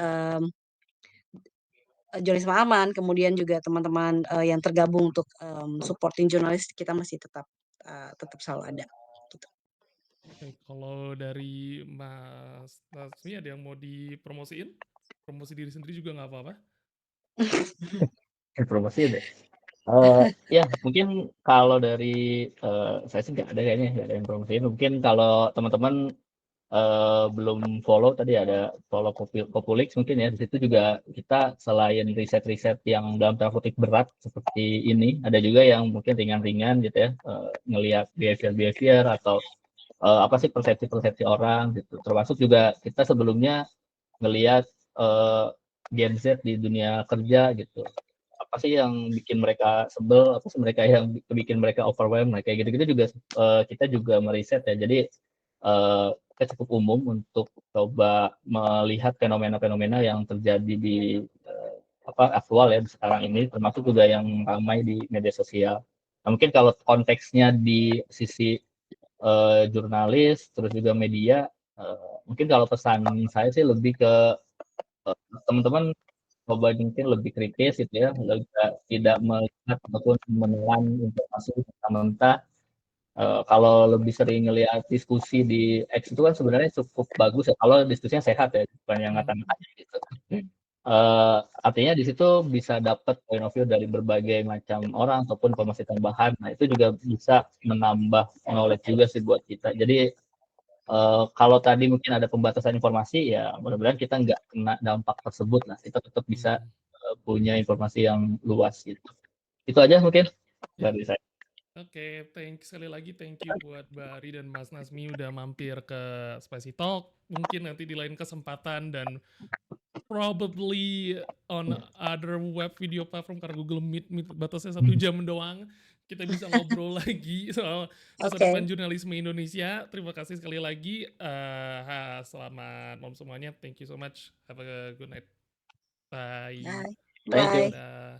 jurnalisme aman, kemudian juga teman-teman, yang tergabung untuk, supporting jurnalis kita masih tetap selalu ada, gitu. oke, kalau dari Mas Laksmi ada yang mau dipromosiin? Promosi diri sendiri juga nggak apa-apa. Promosi deh. Ya mungkin kalau dari, saya sih nggak ada kayaknya, nggak ada yang promosiin. Mungkin kalau teman-teman, belum follow tadi ada follow Kopulix mungkin ya, di situ juga kita selain riset-riset yang dalam tanda kutip berat seperti ini, ada juga yang mungkin ringan-ringan gitu ya, ngelihat behavior-behavior atau, apa sih persepsi-persepsi orang gitu. Termasuk juga kita sebelumnya ngelihat, Gen Z di dunia kerja gitu. Apa sih yang bikin mereka sebel, apa sih mereka yang bikin mereka overwhelmed, nah kayak gitu-gitu juga, kita juga meriset ya. Jadi, kita cukup umum untuk coba melihat fenomena-fenomena yang terjadi di, aktual ya sekarang ini, termasuk juga yang ramai di media sosial. Nah mungkin kalau konteksnya di sisi, jurnalis, terus juga media, mungkin kalau pesan saya sih lebih ke, teman-teman coba mungkin lebih kritis gitu ya, tidak melihat ataupun menelan informasi mentah-mentah. Kalau lebih sering ngelihat diskusi di X itu kan sebenarnya cukup bagus ya, kalau diskusinya sehat ya, bukan yang Mhm. ngata-ngatain gitu. Artinya di situ bisa dapat point of view dari berbagai macam orang ataupun informasi tambahan. Nah, itu juga bisa menambah knowledge juga sih buat kita. Jadi, kalau tadi mungkin ada pembatasan informasi, ya mudah-mudahan kita nggak kena dampak tersebut lah. Kita tetap bisa, Mmm, punya informasi yang luas gitu. Itu aja mungkin ya. dari saya. Oke, sekali lagi thank you buat Mbak Ari dan Mas Nazmi udah mampir ke Spicy Talk. Mungkin nanti di lain kesempatan dan probably on other web video platform karena Google Meet batasnya 1 jam doang. Kita bisa ngobrol lagi soal masa Oke, depan jurnalisme Indonesia. Terima kasih sekali lagi. Selamat malam semuanya. Thank you so much. Have a good night. Bye. bye. Thank you. Bye. Dah.